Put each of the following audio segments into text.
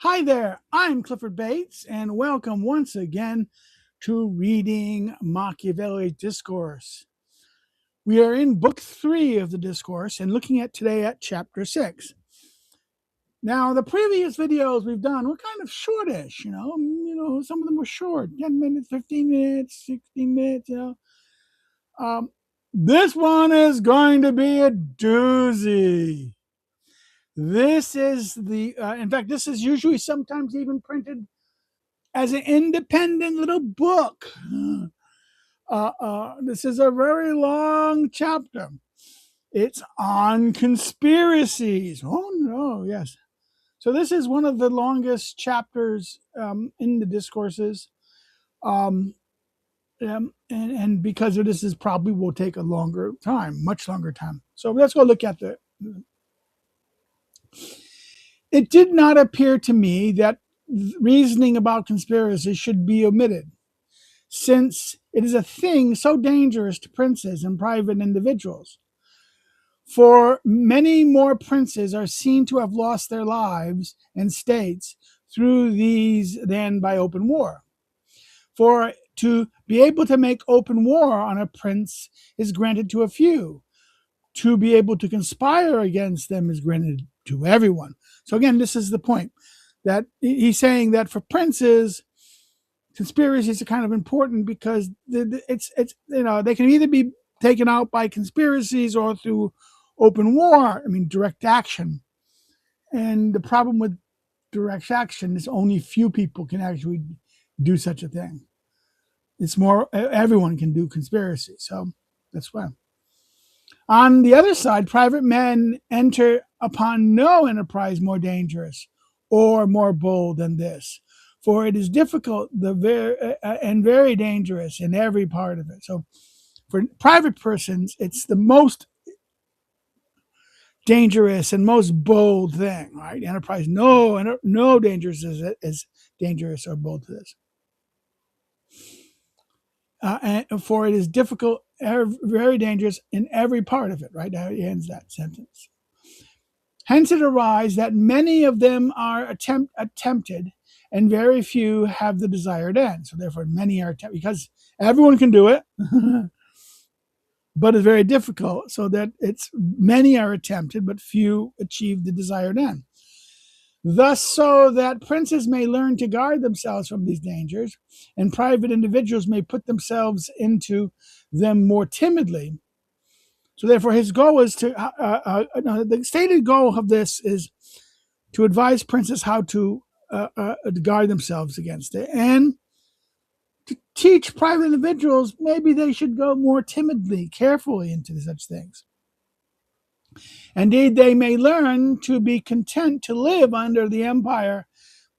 Hi there, I'm Clifford Bates, and welcome once again to reading Machiavelli's Discourse. We are in Book 3 of the Discourse and looking at today at Chapter 6. Now, the previous videos we've done were kind of shortish, some of them were short, 10 minutes, 15 minutes, 16 minutes, This one is going to be a doozy. This is in fact, this is usually sometimes even printed as an independent little book. This is a very long chapter. It's on conspiracies. Oh, no, yes. So this is one of the longest chapters in the Discourses. And because of this, probably will take a longer time, much longer time. So let's go look at the... It did not appear to me that reasoning about conspiracy should be omitted, since it is a thing so dangerous to princes and private individuals. For many more princes are seen to have lost their lives and states through these than by open war. For to be able to make open war on a prince is granted to a few. To be able to conspire against them is granted to everyone. So again, this is the point, that he's saying that for princes, conspiracies are kind of important because it's they can either be taken out by conspiracies or through open war. I mean, direct action. And the problem with direct action is only few people can actually do such a thing. It's more, everyone can do conspiracy. So that's why. On the other side, private men enter upon no enterprise more dangerous or more bold than this, for it is difficult and very dangerous in every part of it. So for private persons, it's the most dangerous and most bold thing, right? Enterprise, no dangerous is dangerous or bold to this. And for it is difficult, very dangerous in every part of it, right? Now he ends that sentence. Hence it arises that many of them are attempted, and very few have the desired end. So therefore, many are attempted, because everyone can do it, but it's very difficult. So that many are attempted, but few achieve the desired end. Thus, so that princes may learn to guard themselves from these dangers, and private individuals may put themselves into them more timidly. So therefore, his goal is the stated goal of this is to advise princes how to guard themselves against it, and to teach private individuals maybe they should go more timidly, carefully into such things. Indeed, they may learn to be content to live under the empire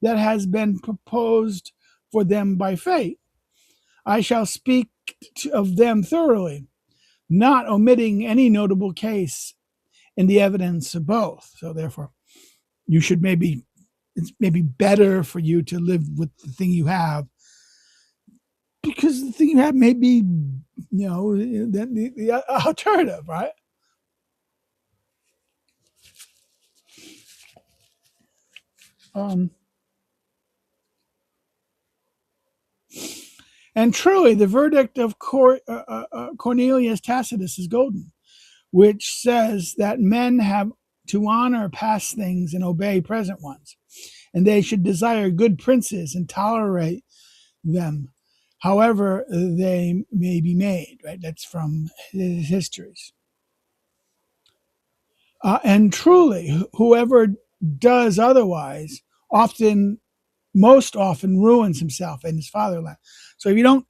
that has been proposed for them by fate. I shall speak of them thoroughly, not omitting any notable case in the evidence of both. So therefore, it's maybe better for you to live with the thing you have, because the thing you have may be, the alternative, right? And truly, the verdict of Cornelius Tacitus is golden, which says that men have to honor past things and obey present ones, and they should desire good princes and tolerate them, however they may be made. Right? That's from his histories. And truly, whoever does otherwise most often ruins himself and his fatherland. So if you don't,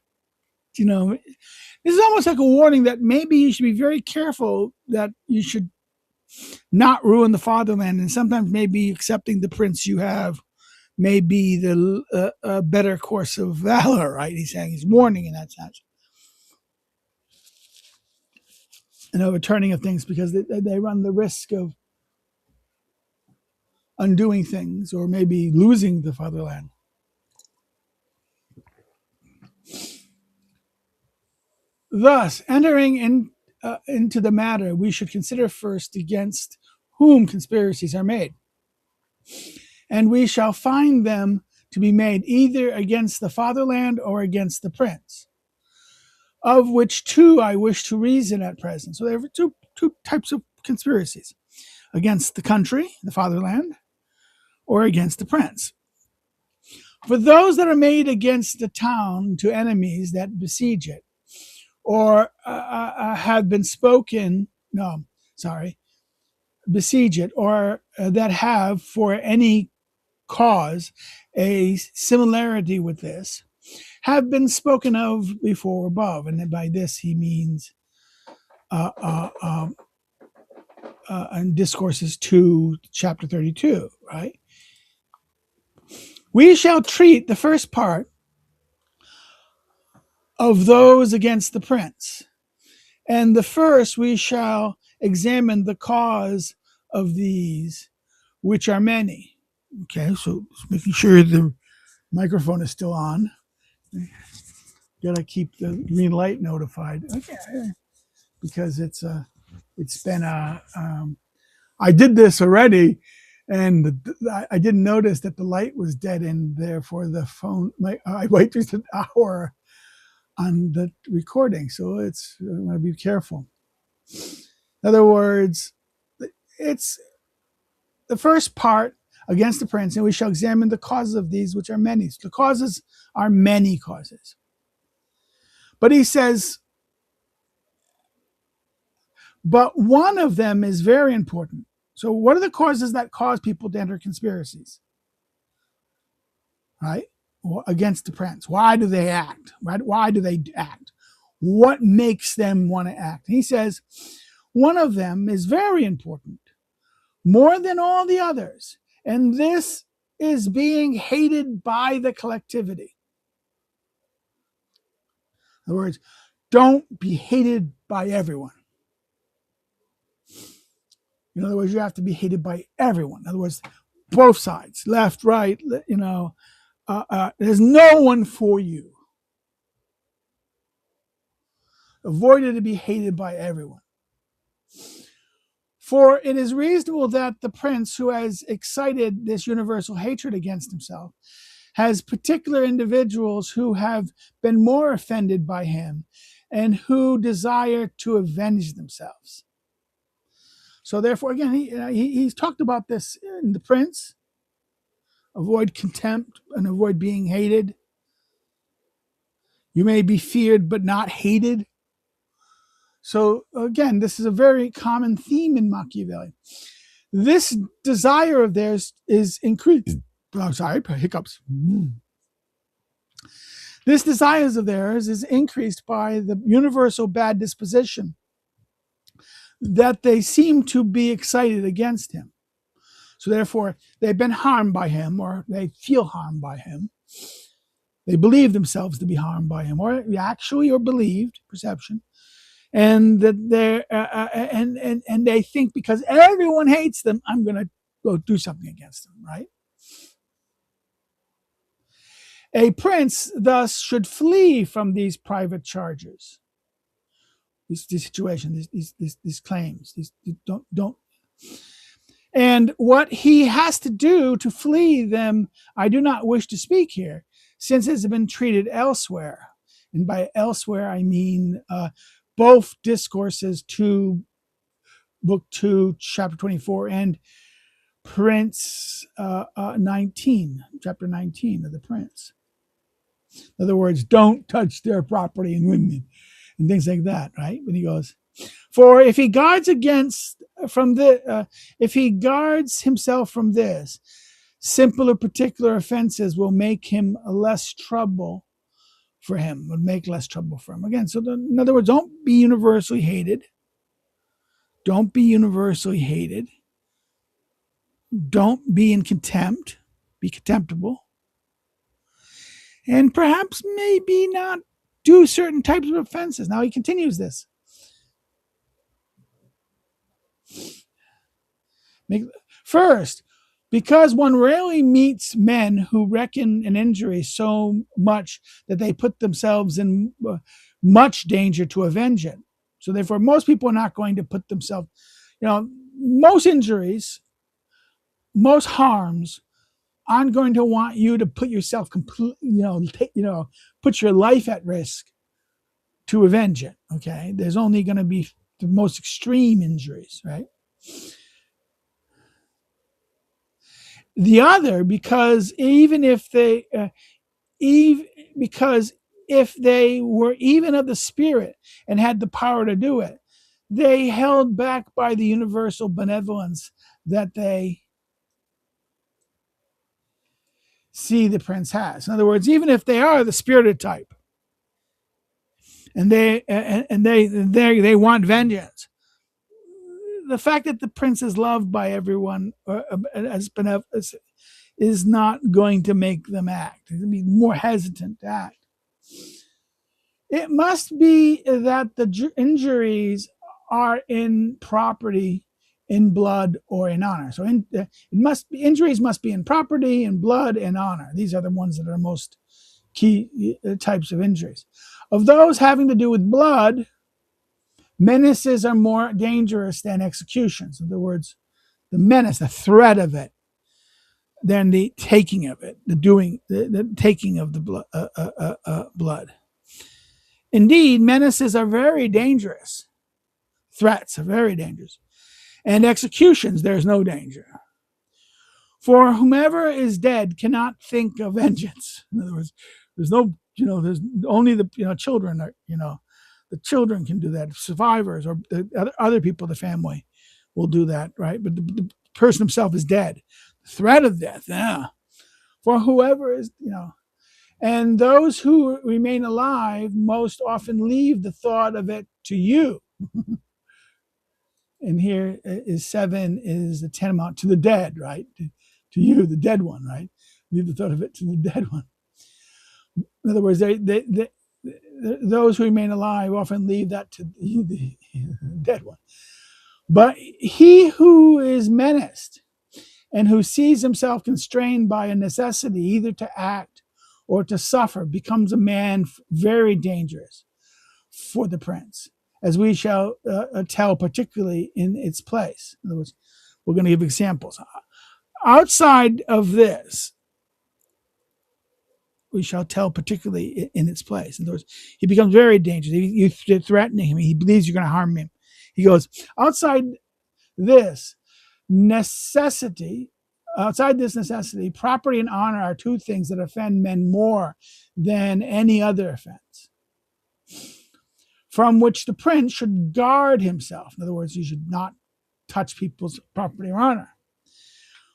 this is almost like a warning that maybe you should be very careful, that you should not ruin the fatherland, and sometimes maybe accepting the prince you have may be the better course of valor, right? He's saying, he's warning in that sense. And overturning of things, because they run the risk of undoing things or maybe losing the fatherland. Thus, entering into the matter, we should consider first against whom conspiracies are made, and we shall find them to be made either against the fatherland or against the prince, of which two I wish to reason at present. So there are two types of conspiracies: against the country, the fatherland, or against the prince. For those that are made against the town to enemies that besiege it, or have been spoken, besiege it, or that have for any cause a similarity with this, have been spoken of before above. And by this he means in Discourses 2, chapter 32, right? We shall treat the first part of those against the prince, and the first we shall examine the cause of these, which are many. Okay, so making sure the microphone is still on. Gotta keep the green light notified. Okay, because it's been I did this already, and I didn't notice that the light was dead in there for the phone. I waited an hour on the recording, so I want to be careful. In other words, it's the first part against the prince, and we shall examine the causes of these, which are many. So the causes are many causes. But he says, but one of them is very important. So what are the causes that cause people to enter conspiracies? Right? Against the prince. Why do they act? Why do they act? What makes them want to act? He says, one of them is very important, more than all the others, and this is being hated by the collectivity. In other words, don't be hated by everyone. In other words, you have to be hated by everyone. In other words, both sides, left, right, there's no one for you. Avoid to be hated by everyone. For it is reasonable that the prince who has excited this universal hatred against himself has particular individuals who have been more offended by him and who desire to avenge themselves. So therefore, again, he's talked about this in the prince. Avoid contempt and avoid being hated. You may be feared but not hated. So again, this is a very common theme in Machiavelli. This desire of theirs is increased. Hiccups. This desire of theirs is increased by the universal bad disposition that they seem to be excited against him. So therefore, they've been harmed by him, or they feel harmed by him. They believe themselves to be harmed by him, or actually, or believed, perception, and that they and they think because everyone hates them, I'm going to go do something against them, right? A prince thus should flee from these private charges, this situation, these claims. Don't. And what he has to do to flee them, I do not wish to speak here, since it has been treated elsewhere. And by elsewhere, I mean both Discourses 2, Book 2, Chapter 24, and Prince 19, Chapter 19 of the Prince. In other words, don't touch their property and women and things like that, right? When he goes, for if he guards if he guards himself from this, simple or particular offenses will make him less trouble for him, would make less trouble for him. Again, so in other words, don't be universally hated. Don't be universally hated. Don't be in contempt. Be contemptible. And perhaps maybe not do certain types of offenses. Now he continues this. First, because one rarely meets men who reckon an injury so much that they put themselves in much danger to avenge it. So therefore, most people are not going to put themselves, most injuries, most harms aren't going to want you to put yourself put your life at risk to avenge it. Okay, there's only going to be the most extreme injuries, right? The other, because even if they, because if they were even of the spirit and had the power to do it, they held back by the universal benevolence that they see the prince has. In other words, even if they are the spirited type, and they want vengeance, the fact that the prince is loved by everyone as benevolent is not going to make them act. They're going to be more hesitant to act. It must be that the injuries are in property, in blood, or in honor. So injuries must be in property, in blood, and honor. These are the ones that are most key types of injuries. Of those having to do with blood, menaces are more dangerous than executions. In other words, the menace, the threat of it, than the taking of it, the taking of the blood. Indeed, menaces are very dangerous. Threats are very dangerous. And executions, there's no danger. For whomever is dead cannot think of vengeance. In other words, there's no, there's only the, children are, the children can do that. Survivors or the other people of the family will do that, right? But the person himself is dead. The threat of death, yeah. For whoever is, and those who remain alive most often leave the thought of it to you. And here is 7 is the tantamount to the dead, right? To you, the dead one, right? Leave the thought of it to the dead one. In other words, those who remain alive often leave that to the dead one. But he who is menaced and who sees himself constrained by a necessity either to act or to suffer becomes a man very dangerous for the prince, as we shall tell particularly in its place. In other words, we're going to give examples. Outside of this, we shall tell particularly in its place. In other words, he becomes very dangerous. You're threatening him. He believes you're going to harm him. He goes, outside this necessity, property and honor are two things that offend men more than any other offense, from which the prince should guard himself. In other words, you should not touch people's property or honor.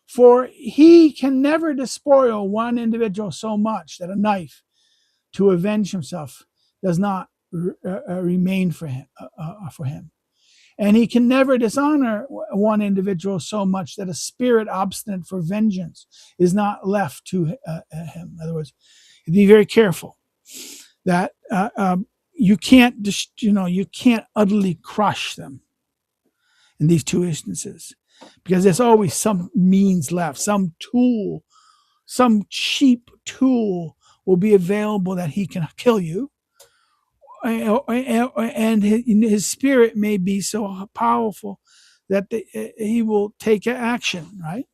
For he can never despoil one individual so much that a knife to avenge himself does not remain for him. And he can never dishonor one individual so much that a spirit obstinate for vengeance is not left to him. In other words, be very careful that you can't utterly crush them in these two instances, because there's always some means left, some tool, some cheap tool will be available that he can kill you, and his spirit may be so powerful that he will take action, right?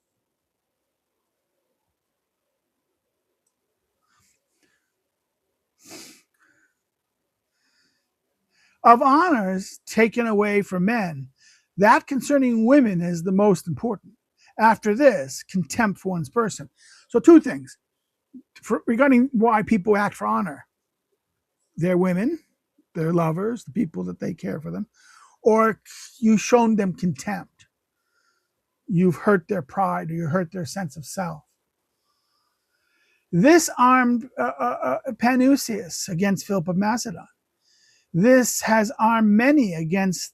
Of honors taken away from men, that concerning women is the most important. After this, contempt for one's person. So two things regarding why people act for honor. They're women, their lovers, the people that they care for them, or you've shown them contempt. You've hurt their pride, or you hurt their sense of self. This armed Panusius against Philip of Macedon. This has armed many against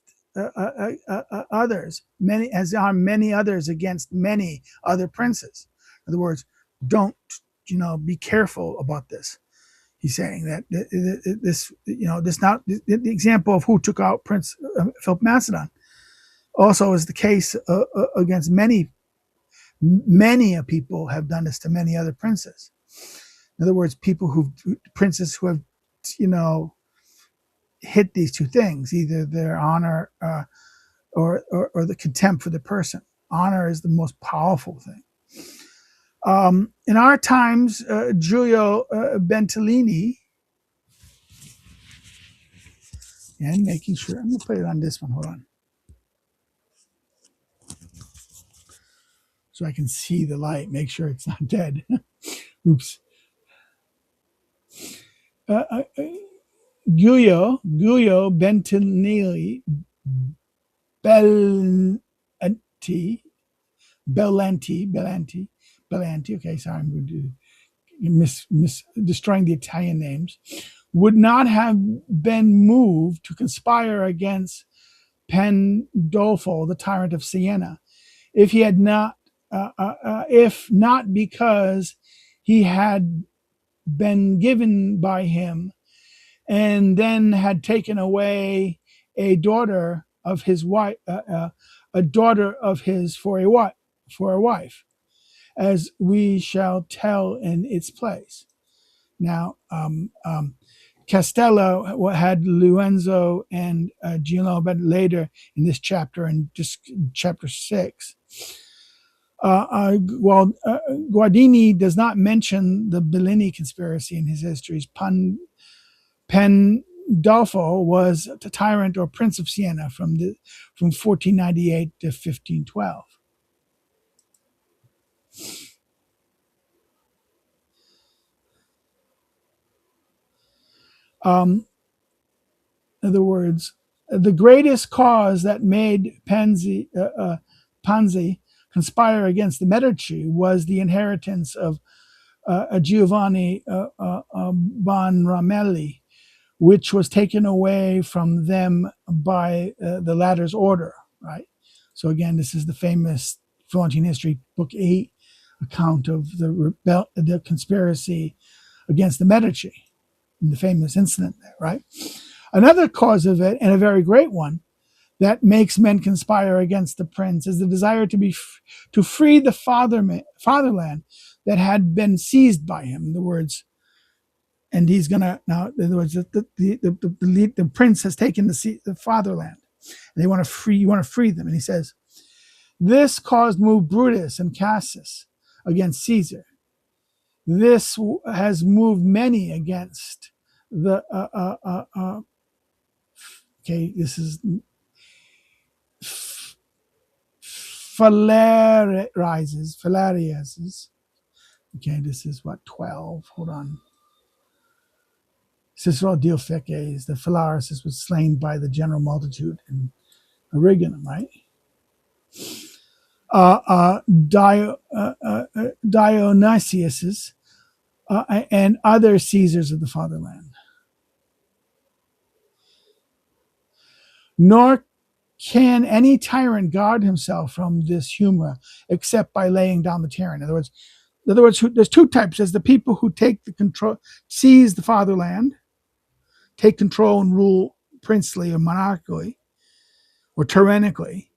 others. Many has armed many others against many other princes. In other words, don't be careful about this. He's saying that this not the example of who took out Prince Philip Macedon also is the case against many people have done this to many other princes. In other words, princes who have hit these two things, either their honor or the contempt for the person. Honor is the most powerful thing. In our times, Giulio Bentalini, and making sure, I'm going to put it on this one, hold on. So I can see the light, make sure it's not dead. Oops. Giulio Bentalini, Bellanti. Okay, sorry, I'm going to destroying the Italian names. Would not have been moved to conspire against Pandolfo, the tyrant of Siena, if he had not, if not because he had been given by him, and then had taken away a daughter of his wife, a daughter of his for a wife, as we shall tell in its place. Now, Castello had Luenzo and Giuliano, but later in this chapter, in just chapter 6. While Guardini does not mention the Bellini conspiracy in his histories, Pandolfo was a tyrant or prince of Siena from 1498 to 1512. In other words, the greatest cause that made Panzi conspire against the Medici was the inheritance of Giovanni Bonramelli, which was taken away from them by the latter's order, right? So again, this is the famous Florentine history, book 8, account of the conspiracy against the Medici, the famous incident there, right? Another cause of it, and a very great one, that makes men conspire against the prince is the desire to free the fatherland that had been seized by him. In other words, and he's gonna now. In other words, the prince has taken the fatherland, and they want to free. You want to free them, and he says, "This caused move Brutus and Cassius against Caesar. This has moved many against the." Okay, this is Phalariases. Okay, this is what, 12. Hold on. Cicero Diophices, the Phalaris was slain by the general multitude in Origanum, right? Dionysius and other Caesars of the fatherland. Nor can any tyrant guard himself from this humor except by laying down the tyranny. In other words, there's two types. There's the people who take the control, seize the fatherland, take control and rule princely or monarchically or tyrannically,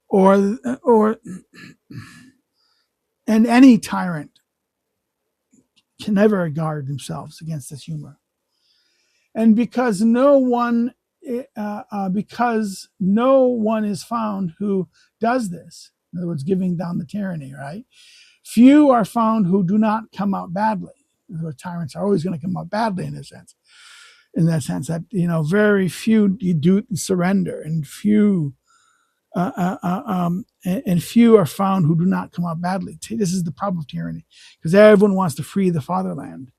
or and any tyrant can never guard themselves against this humor. And because no one is found who does this, in other words, giving down the tyranny, right? Few are found who do not come out badly. In other words, tyrants are always going to come out badly in a sense. In that sense, that very few do surrender, and few few are found who do not come out badly. This is the problem of tyranny, because everyone wants to free the fatherland.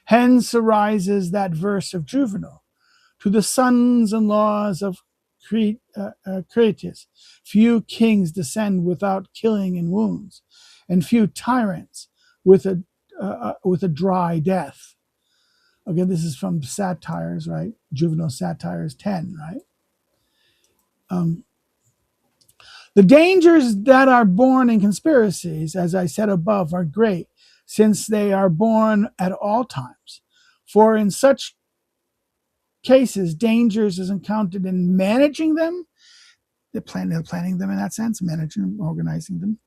Hence arises that verse of Juvenal: "To the sons-in-laws of Cretius, few kings descend without killing and wounds, and few tyrants with a dry death." Again, this is from Satires, right? Juvenal Satires 10, right? The dangers that are born in conspiracies, as I said above, are great, since they are born at all times. For in such cases, dangers is encountered in managing them. They're planning them in that sense, managing them, organizing them,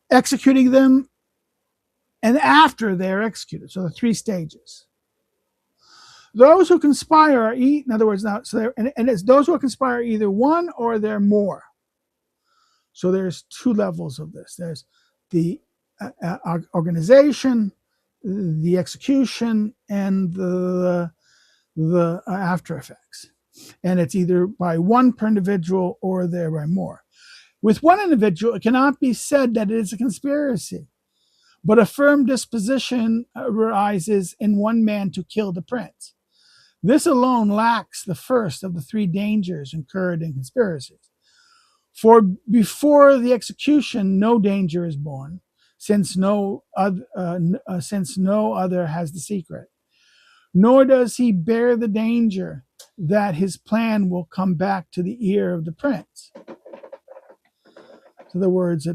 executing them, and after they're executed. So the 3 stages. Those who conspire are in other words, now, so and it's those who conspire either one or they're more. So there's 2 levels of this. There's the organization, the execution, and the after effects. And it's either by one per individual or there by more. With one individual, it cannot be said that it is a conspiracy, but a firm disposition arises in one man to kill the prince. This alone lacks the first of the three dangers incurred in conspiracies. For before the execution, no danger is born, since no other has the secret. Nor does he bear the danger that his plan will come back to the ear of the prince. In other words,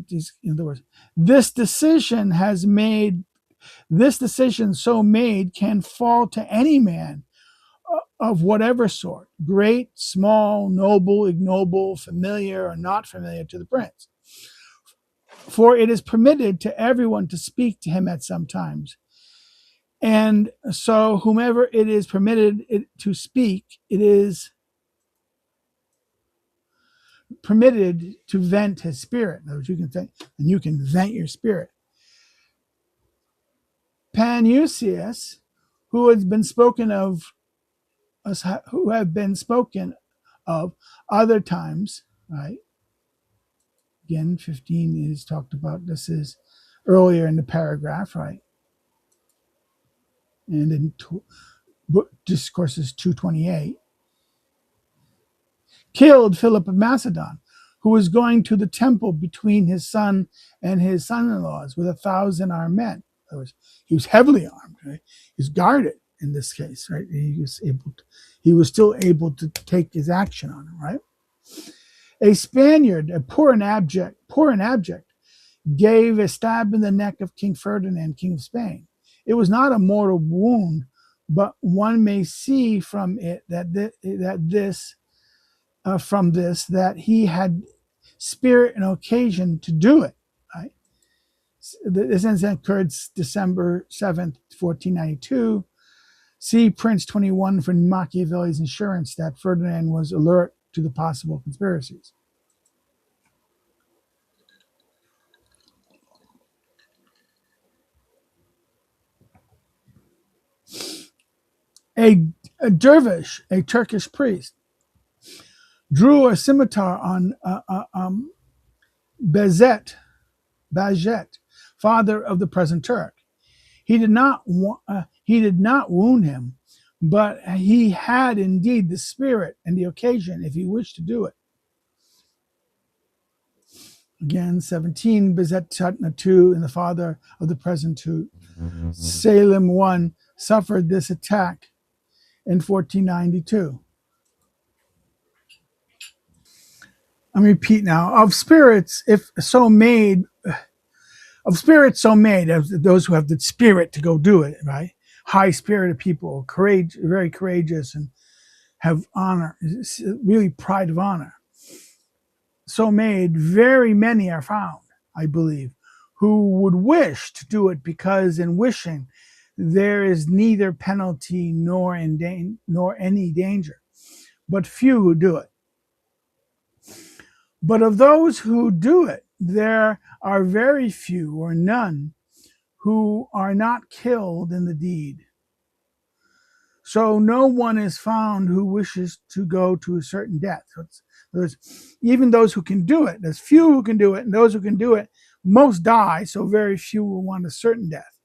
this decision so made can fall to any man of whatever sort, great, small, noble, ignoble, familiar, or not familiar to the prince. For it is permitted to everyone to speak to him at some times. And so whomever it is permitted to speak, it is permitted to vent his spirit. In other words, you can think, and you can vent your spirit. Panusius, who have been spoken of other times, right? Again, 15 is talked about. This is earlier in the paragraph, right? And in Discourses 2:28, killed Philip of Macedon, who was going to the temple between his son and his son-in-laws with 1,000 armed men. In other words, he was heavily armed, right? He was guarded in this case, right? He was still able to take his action on him, right? A Spaniard, a poor and abject, gave a stab in the neck of King Ferdinand, King of Spain. It was not a mortal wound, but one may see from it that he had spirit and occasion to do it. Right? This incident occurred December 7th, 1492. See Prince 21 for Machiavelli's assurance that Ferdinand was alert to the possible conspiracies. A dervish, a Turkish priest, drew a scimitar on Bajet, father of the present Turk. He did not wound him, but he had indeed the spirit and the occasion if he wished to do it. Again, 17, Bazet Tutna II, and the father of the present Turk, Selim I, suffered this attack in 1492. I repeat now, of spirits so made, as those who have the spirit to go do it, right? High-spirited people, very courageous, and have honor, really pride of honor. So made, very many are found, I believe, who would wish to do it because in wishing there is neither penalty nor any danger, but few who do it. But of those who do it, there are very few or none who are not killed in the deed. So no one is found who wishes to go to a certain death. There's even those who can do it. There's few who can do it, and those who can do it, most die, so very few will want a certain death.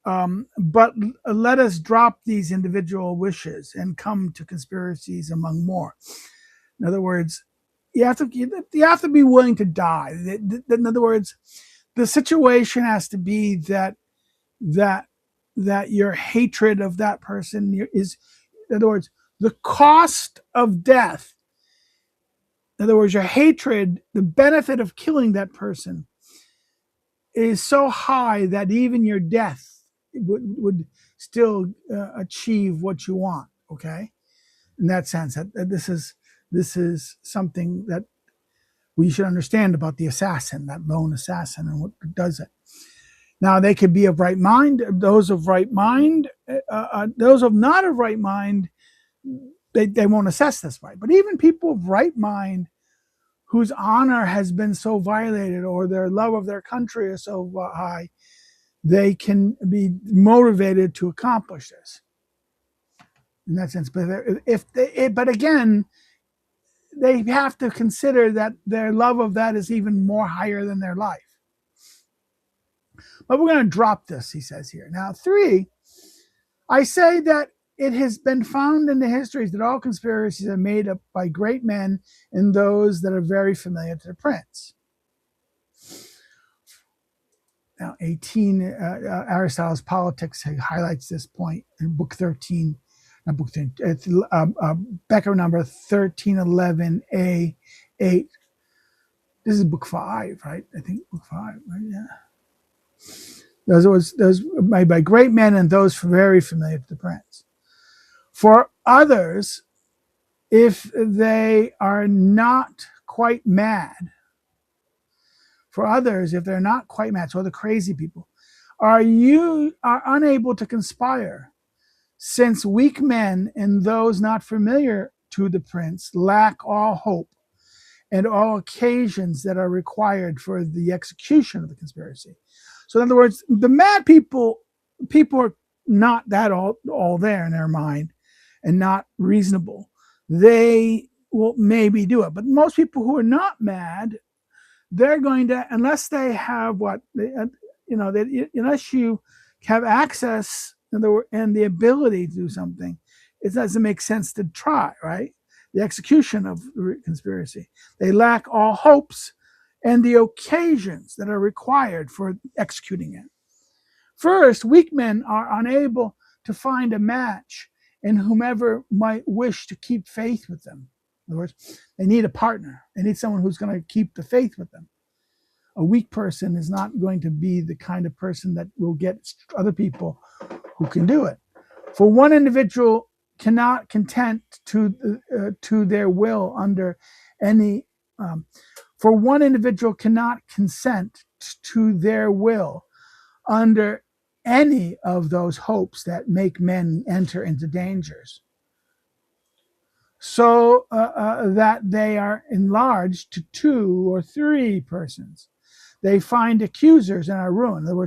But let us drop these individual wishes and come to conspiracies among more. In other words, you have to be willing to die. In other words, the situation has to be that your hatred of that person is, in other words, the cost of death. In other words, your hatred, the benefit of killing that person is so high that even your death would still achieve what you want. Okay, in that sense, that this is something that we should understand about the assassin, that lone assassin, and what does it. Now, they could be of right mind. Those of right mind, those of not of right mind, they won't assess this right. But even people of right mind whose honor has been so violated or their love of their country is so high, they can be motivated to accomplish this in that sense. But again, they have to consider that their love of that is even more higher than their life. But we're going to drop this, he says here. Now, 3, I say that it has been found in the histories that all conspiracies are made up by great men and those that are very familiar to the prince. Now, 18, Aristotle's Politics highlights this point in book 13, not book 13, it's Becker number 1311A8. This is book 5, right? I think book 5, right? Yeah. Those made by great men and those very familiar to the prince. For others, if they are not quite mad, so the crazy people, are unable to conspire, since weak men and those not familiar to the prince lack all hope and all occasions that are required for the execution of the conspiracy. So in other words, the mad people are not that all there in their mind and not reasonable. They will maybe do it. But most people who are not mad, they're going to, unless they have unless you have access and the ability to do something, it doesn't make sense to try, right? The execution of the conspiracy. They lack all hopes and the occasions that are required for executing it. First, weak men are unable to find a match in whomever might wish to keep faith with them. In other words, they need a partner. They need someone who's going to keep the faith with them. A weak person is not going to be the kind of person that will get other people who can do it. For one individual cannot content to their will under any for one individual cannot consent to their will under any of those hopes that make men enter into dangers, so that they are enlarged to 2 or 3 persons. They find accusers and are ruined. In other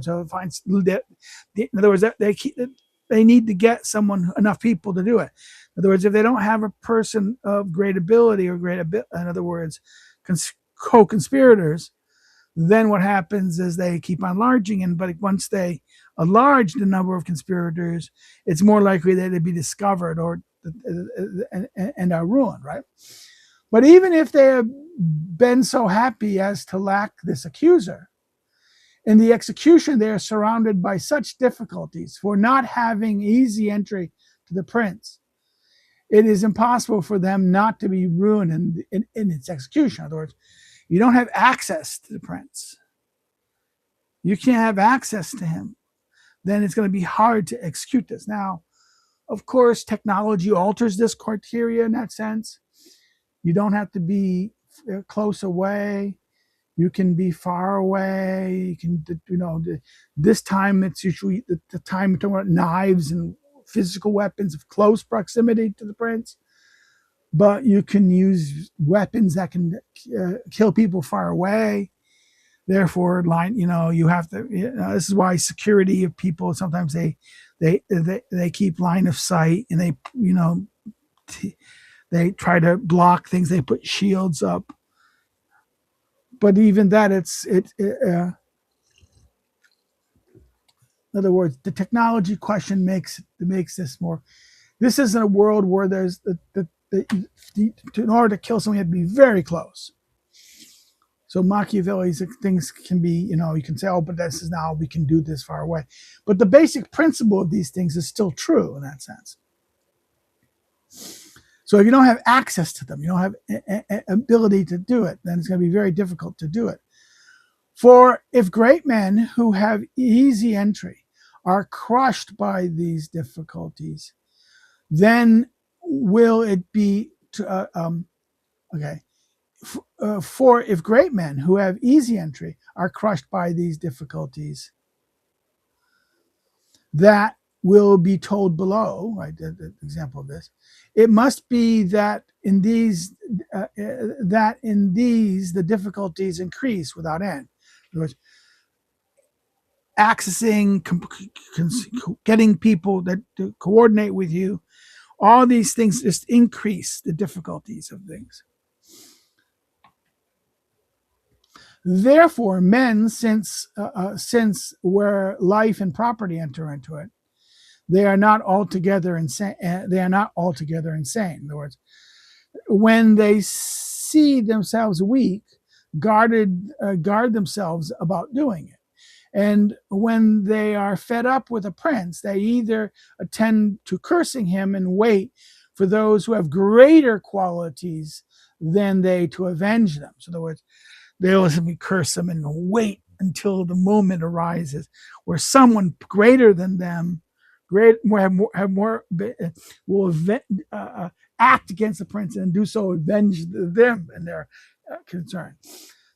words, they need to get enough people to do it. In other words, if they don't have a person of great ability in other words, co-conspirators, then what happens is they keep on enlarging, but once they enlarge the number of conspirators, it's more likely that they'd be discovered and are ruined, right? But even if they have been so happy as to lack this accuser, in the execution they are surrounded by such difficulties for not having easy entry to the prince. It is impossible for them not to be ruined in its execution. In other words, you don't have access to the prince. You can't have access to him. Then it's going to be hard to execute this. Now, of course, technology alters this criteria in that sense. You don't have to be close away. You can be far away. You can, this time it's usually the time we're talking about knives and physical weapons of close proximity to the prince. But you can use weapons that can kill people far away. Therefore, you have to. This is why security of people sometimes they keep line of sight, and they try to block things. They put shields up. But even that, in other words, the technology question makes this more. This isn't a world where there's in order to kill someone, you have to be very close. So Machiavelli's things can be, you can say, oh, but this is now we can do this far away. But the basic principle of these things is still true in that sense. So if you don't have access to them, you don't have ability to do it, then it's going to be very difficult to do it. For if great men who have easy entry are crushed by these difficulties, then will it be for if great men who have easy entry are crushed by these difficulties, that will be told below, right? The example of this. It must be that in these the difficulties increase without end. In other words, accessing, getting people to coordinate with you, all these things just increase the difficulties of things. Therefore, men, since where life and property enter into it, they are not altogether insane. They are not altogether insane. In other words, when they see themselves weak, guard themselves about doing it. And when they are fed up with a prince, they either attend to cursing him and wait for those who have greater qualities than they to avenge them. So in other words, they always curse them and wait until the moment arises where someone greater than them, will act against the prince and do so avenge them and their concern.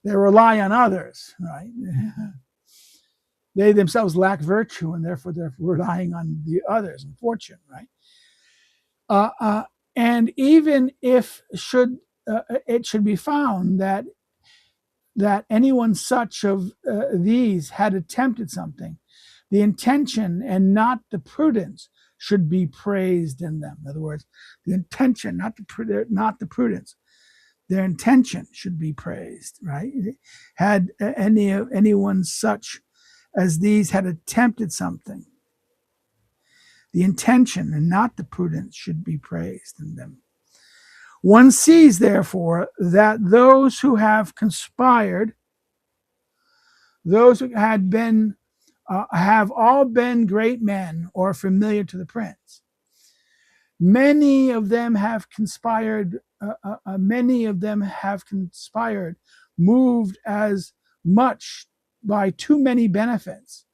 They rely on others, right? They themselves lack virtue, and therefore they're relying on the others and fortune, right? And even if it should be found that anyone such of these had attempted something, the intention and not the prudence should be praised in them. In other words, the intention, not the prudence. Their intention should be praised, right? Had anyone such as these had attempted something, the intention and not the prudence should be praised in them. One sees, therefore, that those who have conspired, those who had been, have all been great men or familiar to the prince. Many of them have conspired. Moved as much by too many benefits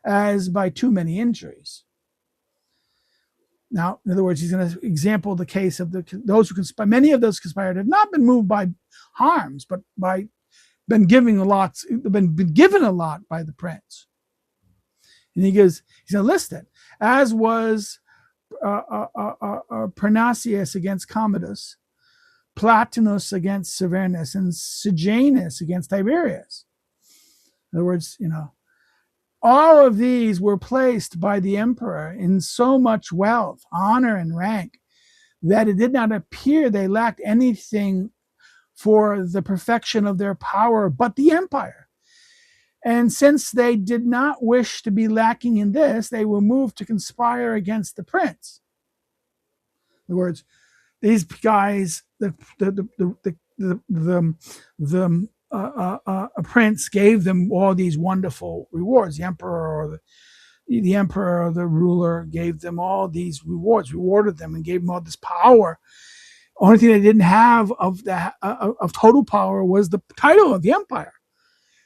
as by too many injuries. Now, in other words, he's going to example the case of those who conspire. Many of those conspired have not been moved by harms, but been given a lot by the prince. And he's going to list it, as was Parnasius against Commodus, Platinus against Severinus, and Sejanus against Tiberius. In other words, all of these were placed by the emperor in so much wealth, honor, and rank that it did not appear they lacked anything for the perfection of their power but the empire. And since they did not wish to be lacking in this, they were moved to conspire against the prince. In other words, these guys, the prince gave them all these wonderful rewards. The emperor or the ruler gave them all these rewards, rewarded them, and gave them all this power. Only thing they didn't have of total power was the title of the empire,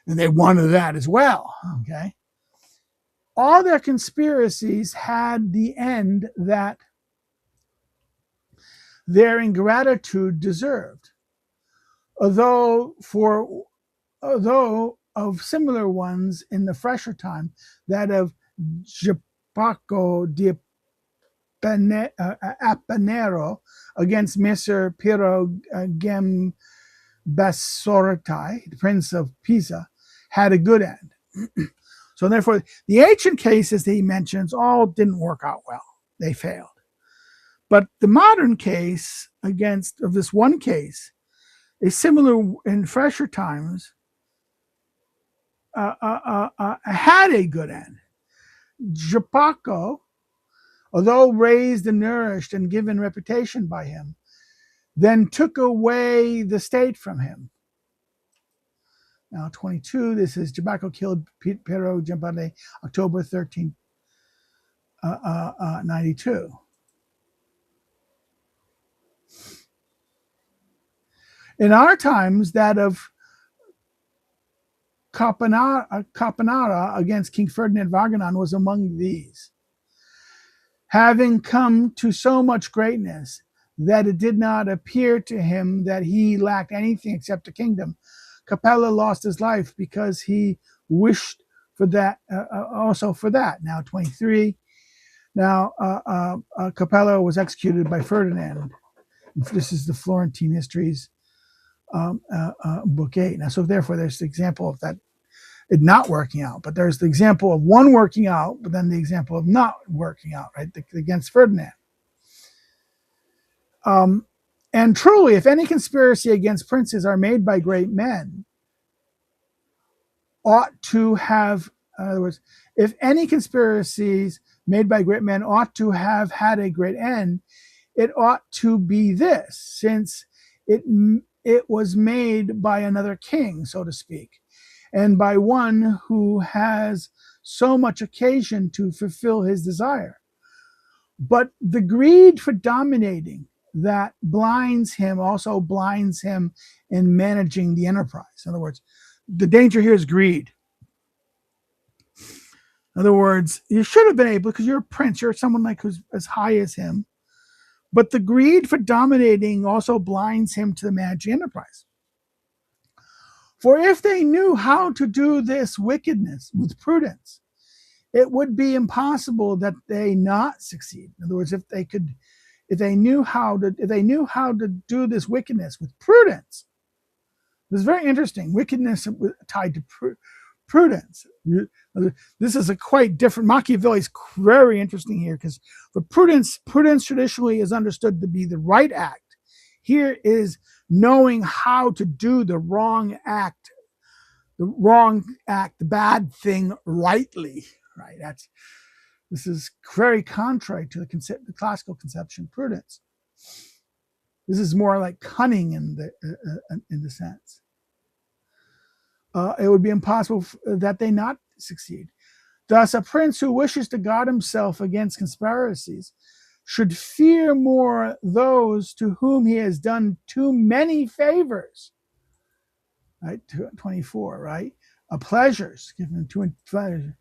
and they wanted that as well. Okay, all their conspiracies had the end that their ingratitude deserved, although of similar ones in the fresher time, that of Japaco di Apanero against Messer Piero Gambassorati, the prince of Pisa, had a good end. So therefore, the ancient cases that he mentions all didn't work out well. They failed. But the modern case of this one case is similar in fresher times, had a good end. Japaco, although raised and nourished and given reputation by him, then took away the state from him. Now 22, this is Japaco killed Piero Gambassorati, October 1392. In our times, that of Capanara against King Ferdinand Vaganon was among these. Having come to so much greatness that it did not appear to him that he lacked anything except a kingdom, Capella lost his life because he wished for that, also for that. Now 23, Now, Capello was executed by Ferdinand. This is the Florentine Histories, Book 8. Now, so therefore, there's the example of that it not working out, but there's the example of one working out, but then the example of not working out, right, against Ferdinand. And truly, if any conspiracy against princes are made by great men, ought to have, in other words, if any conspiracies made by great men ought to have had a great end, it ought to be this, since it was made by another king, so to speak, and by one who has so much occasion to fulfill his desire. But the greed for dominating that blinds him also blinds him in managing the enterprise. In other words, the danger here is greed. In other words, you should have been able, because you're a prince, you're someone like who's as high as him, but the greed for dominating also blinds him to the managing enterprise. For if they knew how to do this wickedness with prudence, it would be impossible that they not succeed. In other words, if they knew how to do this wickedness with prudence, this is very interesting. Wickedness tied to prudence. This is a quite different. Machiavelli is very interesting here, because for prudence traditionally is understood to be the right act. Here is knowing how to do the wrong act, the bad thing rightly. Right. This is very contrary to the classical conception of prudence. This is more like cunning in the sense. It would be impossible that they not succeed. Thus, a prince who wishes to guard himself against conspiracies should fear more those to whom he has done too many favors. Right, 24. Right, pleasures given to pleasure,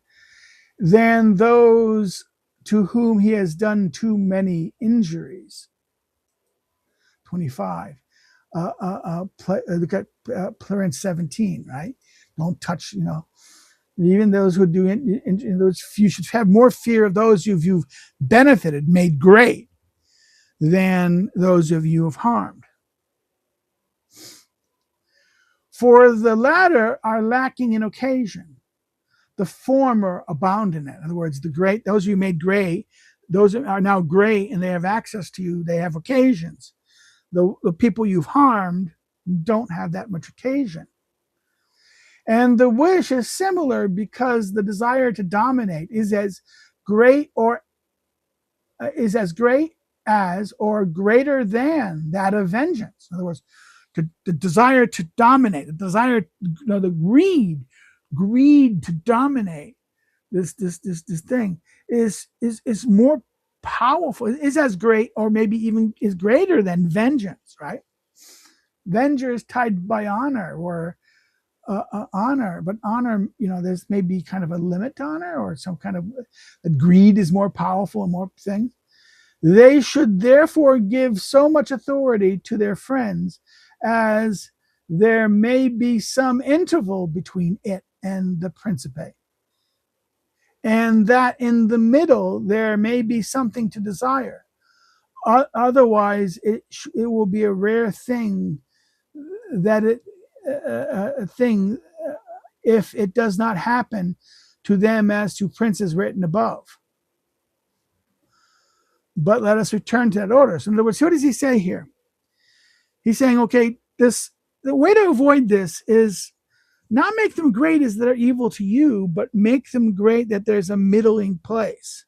than those to whom he has done too many injuries. 25. Look at Prince 17, right? Don't touch, even those who do those, you should have more fear of those you've benefited, made great, than those of you have harmed. For the latter are lacking in occasion, the former abound in it. In other words, those you made great, those are now great and they have access to you, they have occasions. The people you've harmed don't have that much occasion. And the wish is similar, because the desire to dominate is as great as or greater than that of vengeance. In other words, the desire to dominate, the desire, the greed to dominate this thing is more powerful, is as great, or maybe even is greater than vengeance, right? Vengeance is tied by honor, or honor, but honor, there's maybe kind of a limit to honor, or some kind of greed is more powerful and more things. They should therefore give so much authority to their friends as there may be some interval between it and the principate, and that in the middle there may be something to desire. Otherwise, it will be a rare thing if it does not happen to them as to princes written above. But let us return to that order. So in other words, what does he say here? He's saying, okay, the way to avoid this is not make them great as they're evil to you, but make them great that there's a middling place,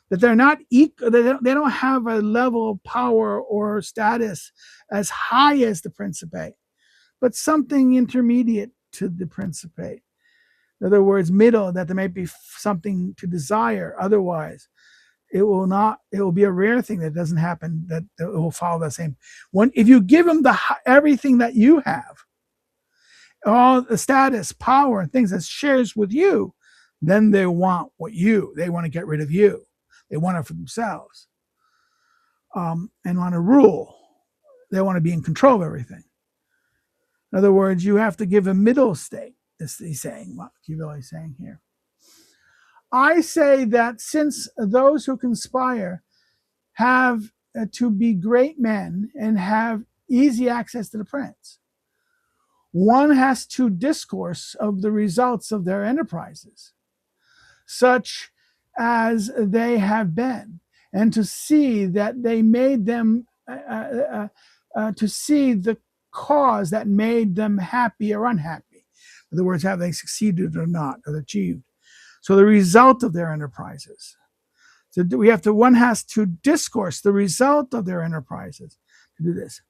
that they're not equal, they don't have a level of power or status as high as the principate, but something intermediate to the principate. In other words, middle, that there may be something to desire. Otherwise, it will be a rare thing that doesn't happen, that it will follow the same one. If you give them everything that you have, all the status, power, and things that shares with you, then they want they want to get rid of you. They want it for themselves, and want to rule. They want to be in control of everything. In other words, you have to give a middle state, as he's saying, Machiavelli is saying here. I say that since those who conspire have to be great men and have easy access to the prince, one has to discourse of the results of their enterprises, such as they have been, and to see that they made them, to see the cause that made them happy or unhappy. In other words, have they succeeded or not, or achieved. So the result of their enterprises. So one has to discourse the result of their enterprises to do this.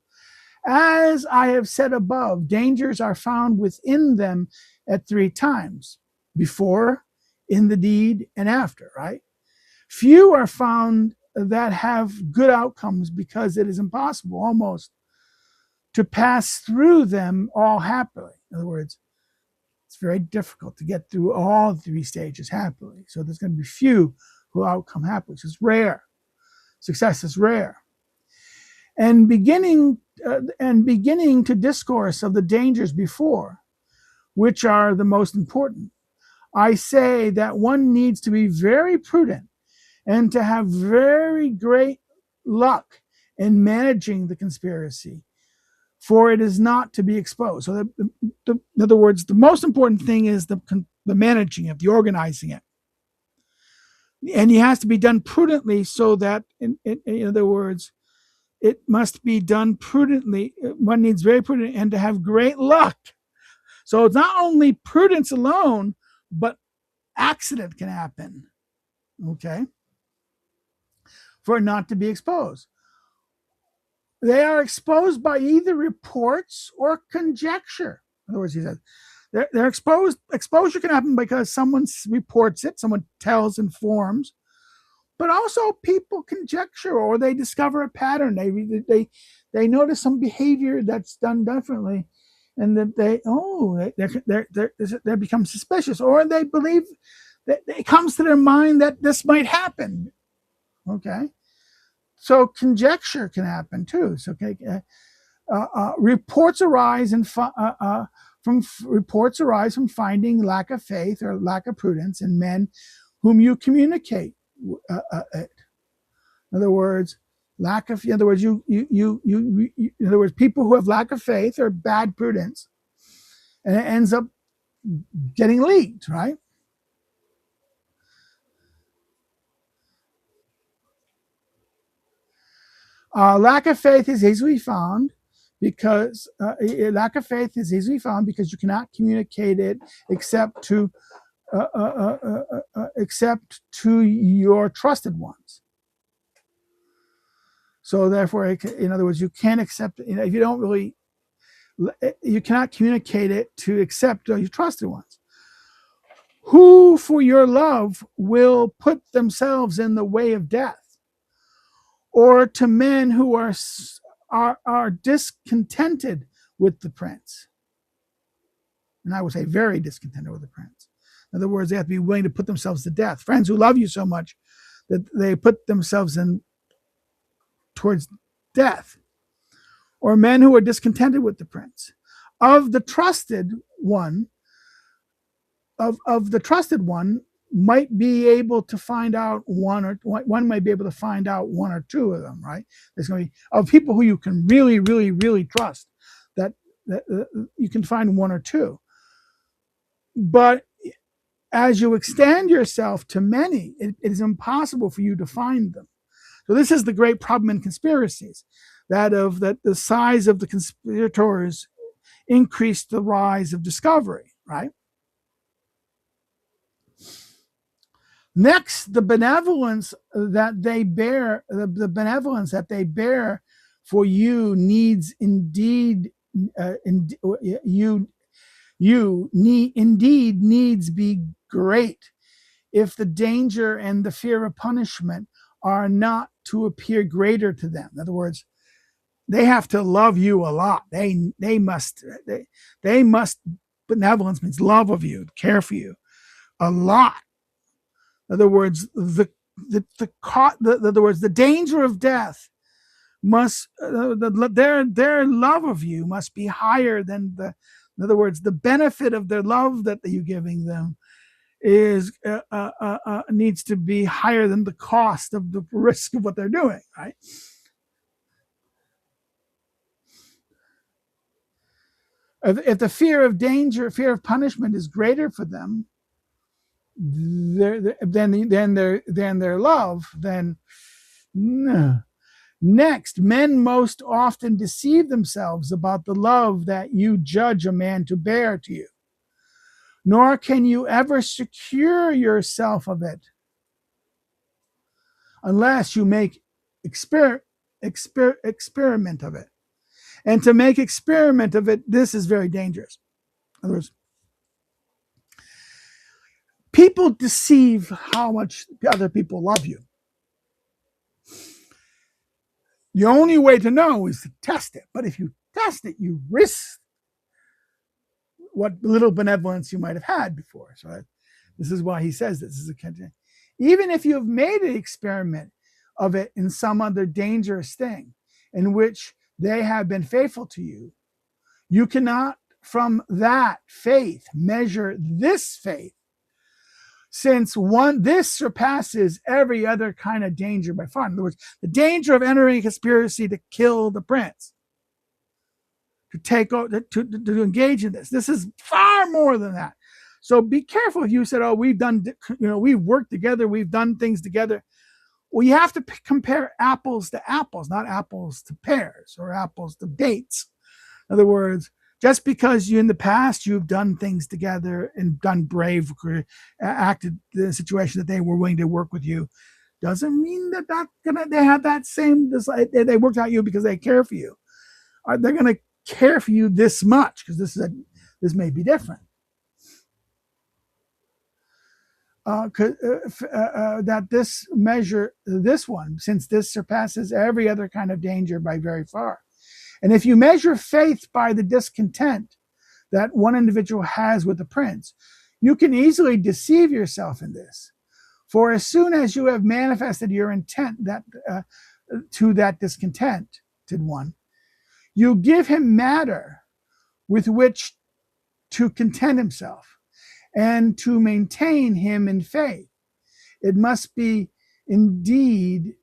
As I have said above, dangers are found within them at 3 times: before, in the deed, and after, right? Few are found that have good outcomes, because it is impossible almost to pass through them all happily. In other words, it's very difficult to get through all 3 stages happily. So there's going to be few who outcome happily. So it's rare. Success is rare. And beginning to discourse of the dangers before, which are the most important, I say that one needs to be very prudent and to have very great luck in managing the conspiracy, for it is not to be exposed. So in other words, the most important thing is the managing it, the organizing it. And it has to be done prudently, so that, in other words, it must be done prudently. One needs very prudent and to have great luck. So it's not only prudence alone, but accident can happen, okay, for it not to be exposed. They are exposed by either reports or conjecture. In other words, he says, they're exposed. Exposure can happen because someone reports it, someone tells, informs, but also people conjecture, or they discover a pattern. They notice some behavior that's done differently, and that they become suspicious, or they believe that it comes to their mind that this might happen. Okay, so conjecture can happen too. So reports arise from finding lack of faith or lack of prudence in men whom you communicate it. In other words, people who have lack of faith or bad prudence, and it ends up getting leaked, right? Lack of faith is easily found because you cannot communicate it except to your trusted ones. So therefore, in other words, you can't accept it. If you don't really, you cannot communicate it to accept your trusted ones, who for your love will put themselves in the way of death, or to men who are discontented with the prince. And I would say very discontented with the prince. In other words, they have to be willing to put themselves to death. Friends who love you so much that they put themselves in towards death. Or men who are discontented with the prince. Of the trusted one might be able to find out one might be able to find out 1 or 2 of them, right? There's going to be of people who you can really, really, really trust, that you can find 1 or 2. But as you extend yourself to many, it is impossible for you to find them. So this is the great problem in conspiracies, that the size of the conspirators increased the rise of discovery, right? Next, the benevolence that they bear, for you needs indeed needs be great, if the danger and the fear of punishment are not to appear greater to them. In other words, they have to love you a lot. They must. Benevolence means love of you, care for you a lot. In other words, the danger of death must their love of you must be higher than in other words, the benefit of their love that you're giving them is needs to be higher than the cost of the risk of what they're doing, right? If the fear of danger, fear of punishment is greater for them than their love, then no. Next, men most often deceive themselves about the love that you judge a man to bear to you, nor can you ever secure yourself of it unless you make experiment of it. And to make experiment of it, this is very dangerous. In other words, people deceive how much other people love you. The only way to know is to test it. But if you test it, you risk what little benevolence you might have had before. So this is why he says this is a even if you have made an experiment of it in some other dangerous thing in which they have been faithful to you, you cannot from that faith measure this faith, since this surpasses every other kind of danger by far. In other words, the danger of entering a conspiracy to kill the prince, to engage in this. This is far more than that. So be careful if you said, oh, we've worked together, we've done things together. Well, you have to compare apples to apples, not apples to pears or apples to dates. In other words, just because in the past you've done things together and done brave, acted in a situation that they were willing to work with you, doesn't mean that they have that same, they worked out you because they care for you. They're going to care for you this much because this may be different. That this measure, this one, since this surpasses every other kind of danger by very far. And if you measure faith by the discontent that one individual has with the prince, you can easily deceive yourself in this. For as soon as you have manifested your intent to that discontented one, you give him matter with which to content himself and to maintain him in faith. It must be indeed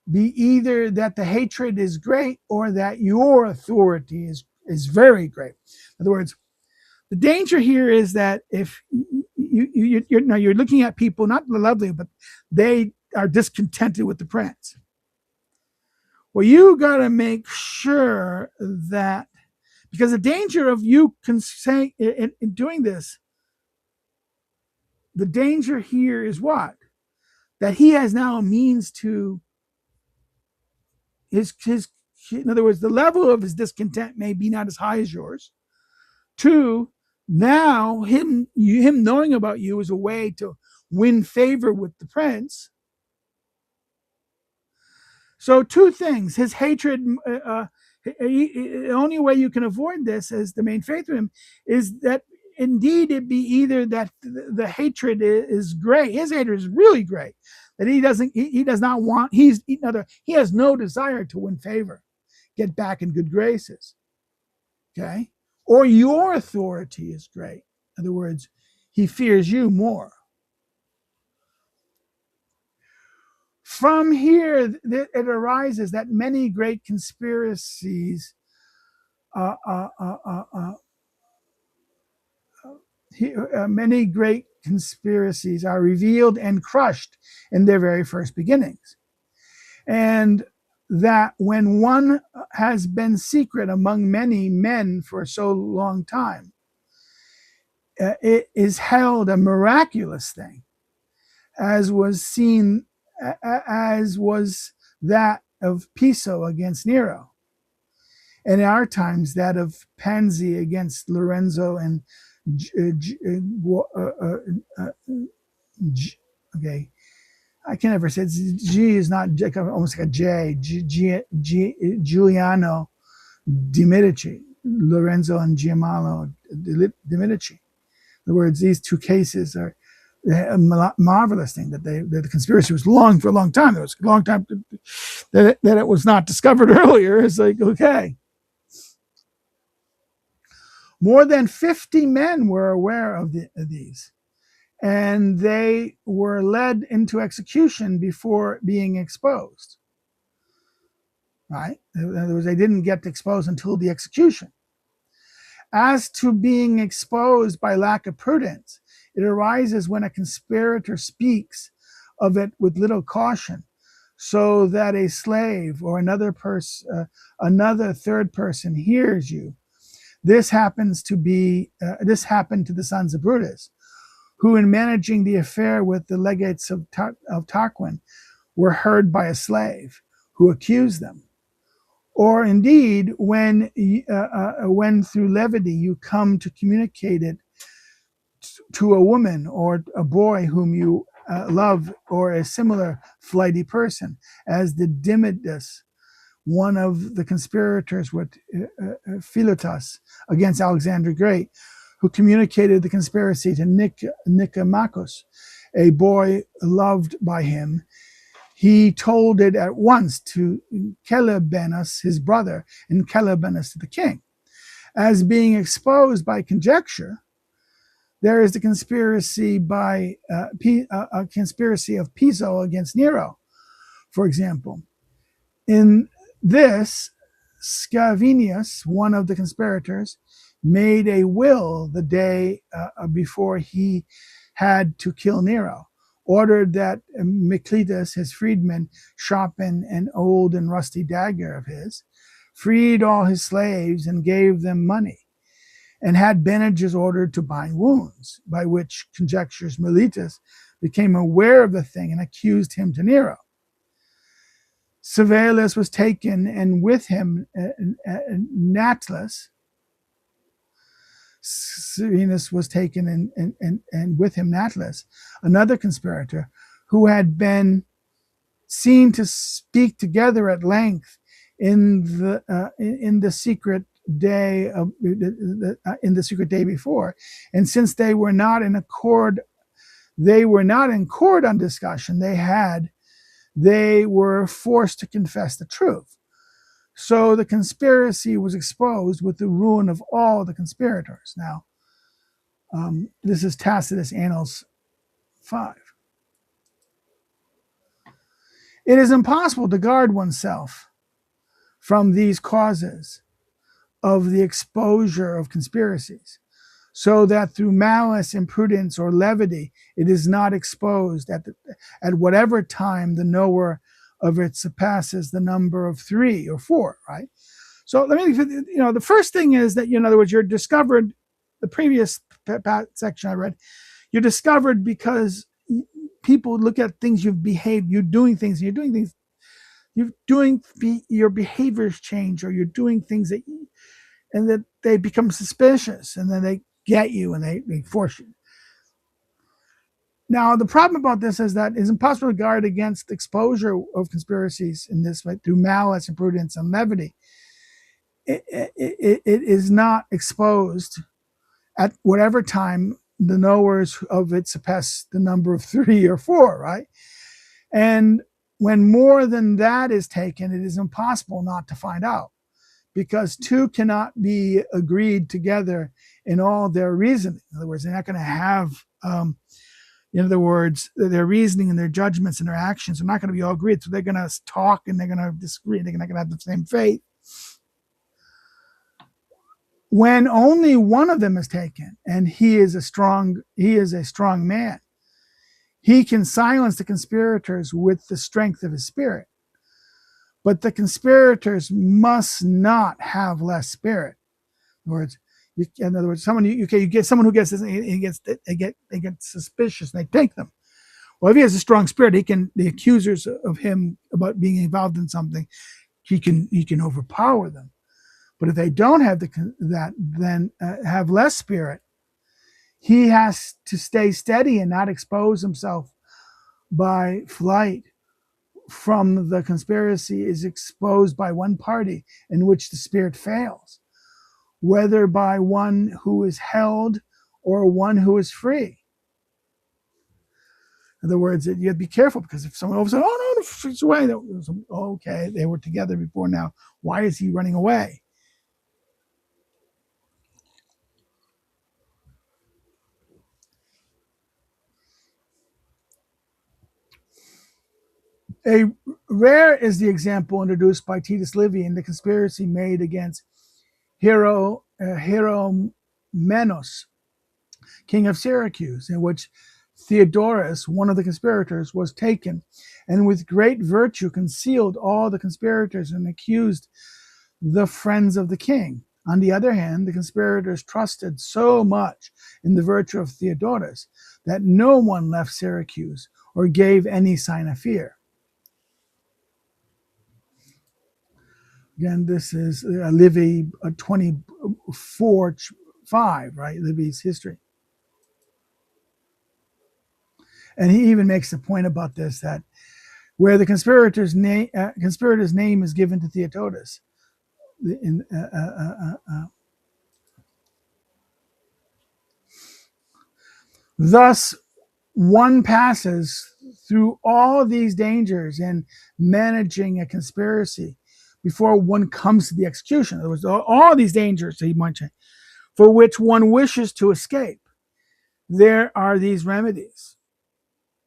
be either that the hatred is great or that your authority is very great. In other words, the danger here is that if you're looking at people, not lovely, but they are discontented with the prince. Well, you got to make sure that, because the danger of you saying in doing this, the danger here is what? That he has now a means to his in other words, the level of his discontent may be not as high as yours. Two, now him knowing about you is a way to win favor with the prince. So two things: his hatred. The only way you can avoid this as the main faith of him is that indeed it be either that the hatred is great. His hatred is really great. That he does not want. He has no desire to win favor, get back in good graces. Okay, or your authority is great. In other words, he fears you more. From here, it arises that many great conspiracies many great conspiracies are revealed and crushed in their very first beginnings. And that when one has been secret among many men for so long time, it is held a miraculous thing, as was that of Piso against Nero, and in our times that of Panzi against Lorenzo and okay, I can never say it's G is not almost like a J. Giuliano de Medici, Lorenzo and Giacomo de Medici. In other words, these two cases are a marvelous thing that the conspiracy was long for a long time. There was a long time that it was not discovered earlier. It's like, okay. More than 50 men were aware of these. and they were led into execution before being exposed. Right? In other words, they didn't get exposed until the execution. As to being exposed by lack of prudence, it arises when a conspirator speaks of it with little caution, so that a slave or another third person hears you. This happened to the sons of Brutus, who, in managing the affair with the legates of Tarquin, were heard by a slave who accused them. Or indeed, when through levity you come to communicate it to a woman or a boy whom you love, or a similar flighty person, as did Demidus, one of the conspirators with Philotas against Alexander Great, who communicated the conspiracy to Nicomachus, a boy loved by him. He told it at once to Celebenus, his brother, and Celebenus to the king. As being exposed by conjecture, there is the conspiracy of Piso against Nero, for example. In this, Scavenius, one of the conspirators, made a will the day before he had to kill Nero, ordered that Miletus, his freedman, sharpen an old and rusty dagger of his, freed all his slaves and gave them money, and had bandages ordered to bind wounds, by which conjectures Miletus became aware of the thing and accused him to Nero. Severus was taken, and with him Natlus. Serenus was taken, and with him Natlus, another conspirator, who had been seen to speak together at length in the secret day before. And since they were not in court on discussion. They were forced to confess the truth. So the conspiracy was exposed, with the ruin of all the conspirators. Now, this is Tacitus Annals 5. It is impossible to guard oneself from these causes of the exposure of conspiracies, so that through malice, imprudence, or levity, it is not exposed at whatever time the knower of it surpasses the number of 3 or 4, right? So let me, the first thing is that, in other words, you're discovered, the previous section I read, you're discovered because people look at things you've behaved, your behaviors change, or you're doing things and that they become suspicious, and then they get you and they force you. Now, the problem about this is that it's impossible to guard against exposure of conspiracies in this way through malice, imprudence, and levity. It is not exposed at whatever time the knowers of it surpass the number of 3 or 4, right? And when more than that is taken, it is impossible not to find out, because 2 cannot be agreed together in all their reasoning. In other words, they're not going to have, in other words, their reasoning and their judgments and their actions are not going to be all agreed. So they're going to talk and they're going to disagree. They're not going to have the same faith. When only one of them is taken, and he is a strong man, he can silence the conspirators with the strength of his spirit. But the conspirators must not have less spirit. In other words, you get someone who gets this, they get suspicious, and they take them. Well, if he has a strong spirit, the accusers of him about being involved in something, he can overpower them. But if they don't have then have less spirit, he has to stay steady and not expose himself by flight from the conspiracy is exposed by one party in which the spirit fails, whether by one who is held or one who is free. In other words, you have to be careful, because if someone over says, "Oh no, it's away," okay, they were together before. Now, why is he running away? A rare is the example introduced by Titus Livy in the conspiracy made against Hieromenos, king of Syracuse, in which Theodorus, one of the conspirators, was taken, and with great virtue concealed all the conspirators and accused the friends of the king. On the other hand, the conspirators trusted so much in the virtue of Theodorus that no one left Syracuse or gave any sign of fear. Again, this is Livy 24:5, right? Livy's history. And he even makes a point about this, that where the conspirator's name is given to Theodorus, thus one passes through all these dangers in managing a conspiracy before one comes to the execution. In other words, all these dangers that he mentioned, for which one wishes to escape, there are these remedies.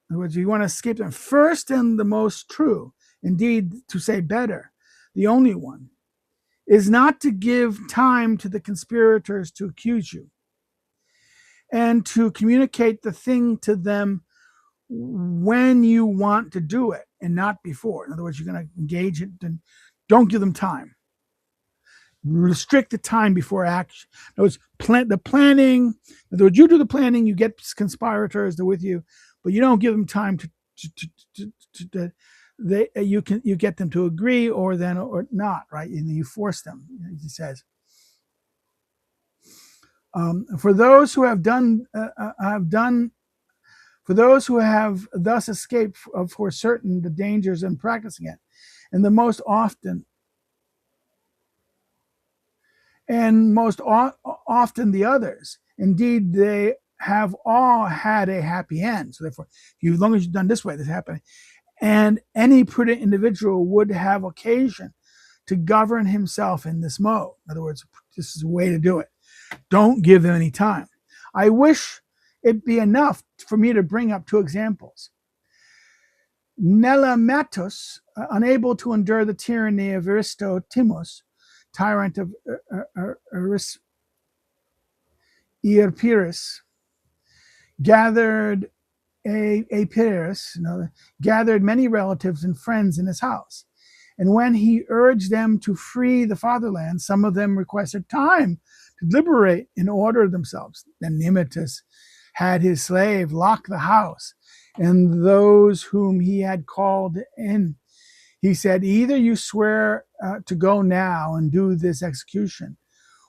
In other words, you want to escape them. First and the most true, indeed, to say better, the only one, is not to give time to the conspirators to accuse you, and to communicate the thing to them when you want to do it and not before. In other words, you're going to engage it, and don't give them time. Restrict the time before action. In other words, the planning. In other words, you do the planning, you get conspirators, they're with you, but you don't give them time you get them to agree or not, right? And you force them, he says. For those who have thus escaped for certain the dangers in practicing it, and most often the others, indeed, they have all had a happy end. So therefore, as long as you've done this way, this happening. And any prudent individual would have occasion to govern himself in this mode. In other words, this is a way to do it. Don't give them any time. I wish it be enough for me to bring up two examples. Nelematus, unable to endure the tyranny of Aristotimus, tyrant of Epirus, gathered many relatives and friends in his house. And when he urged them to free the fatherland, some of them requested time to deliberate and order themselves. Then Nemesius had his slave lock the house, and those whom he had called in, he said, either you swear to go now and do this execution,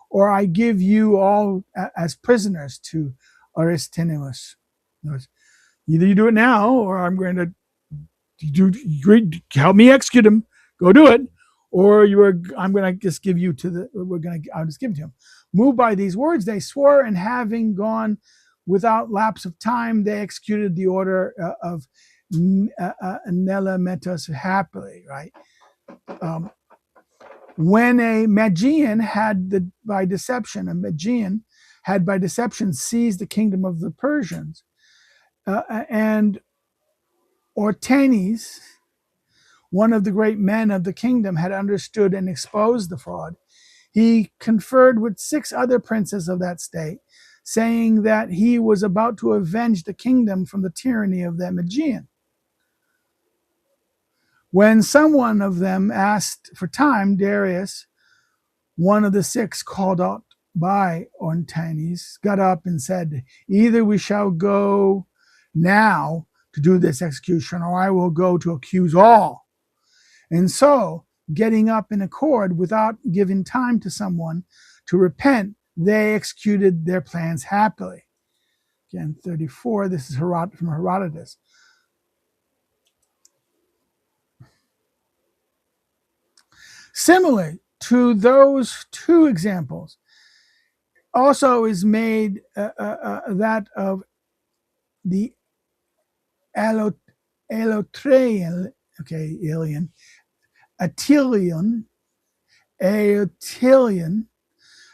or I give you all as prisoners to Aristotimus. Either you do it now, or I'm going to help me execute him. Go do it, or I'm going to just give you I'll just give it to him. Moved by these words, they swore, and having gone without lapse of time, they executed the order of Nelematus happily. Right. When a Magian had by deception seized the kingdom of the Persians, and Ortanes, one of the great men of the kingdom, had understood and exposed the fraud, he conferred with 6 other princes of that state, saying that he was about to avenge the kingdom from the tyranny of that Magian. When someone of them asked for time, Darius, one of the 6 called out by Ortanes, got up and said, either we shall go now to do this execution, or I will go to accuse all. And so, getting up in accord without giving time to someone to repent, they executed their plans happily. Again, 34, this is from Herodotus. Similarly to those 2 examples, also is made that of the Aetolian,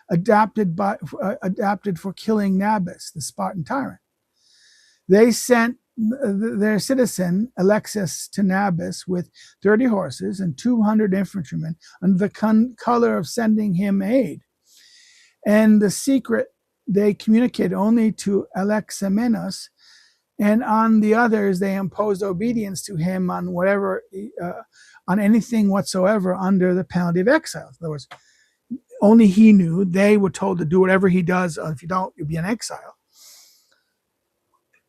adapted for killing Nabis, the Spartan tyrant. They sent their citizen Alexis Tenabis with 30 horses and 200 infantrymen under the color of sending him aid. And the secret they communicated only to Alexamenos, and on the others they imposed obedience to him on whatever, on anything whatsoever under the penalty of exile. In other words, only he knew. They were told to do whatever he does. If you don't, you'll be in exile.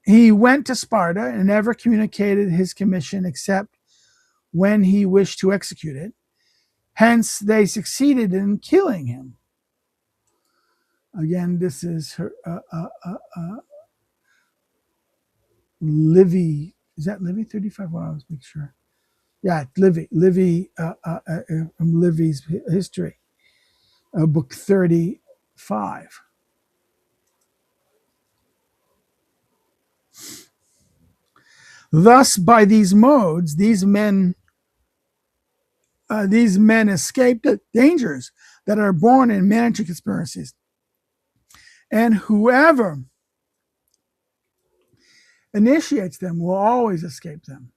He went to Sparta and never communicated his commission except when he wished to execute it. Hence, they succeeded in killing him. Again, this is her, Livy. Is that Livy 35? Well, let's make sure. Yeah, Livy from Livy's history, book 35. Thus, by these modes, these men escape the dangers that are born in managing conspiracies. And whoever initiates them will always escape them.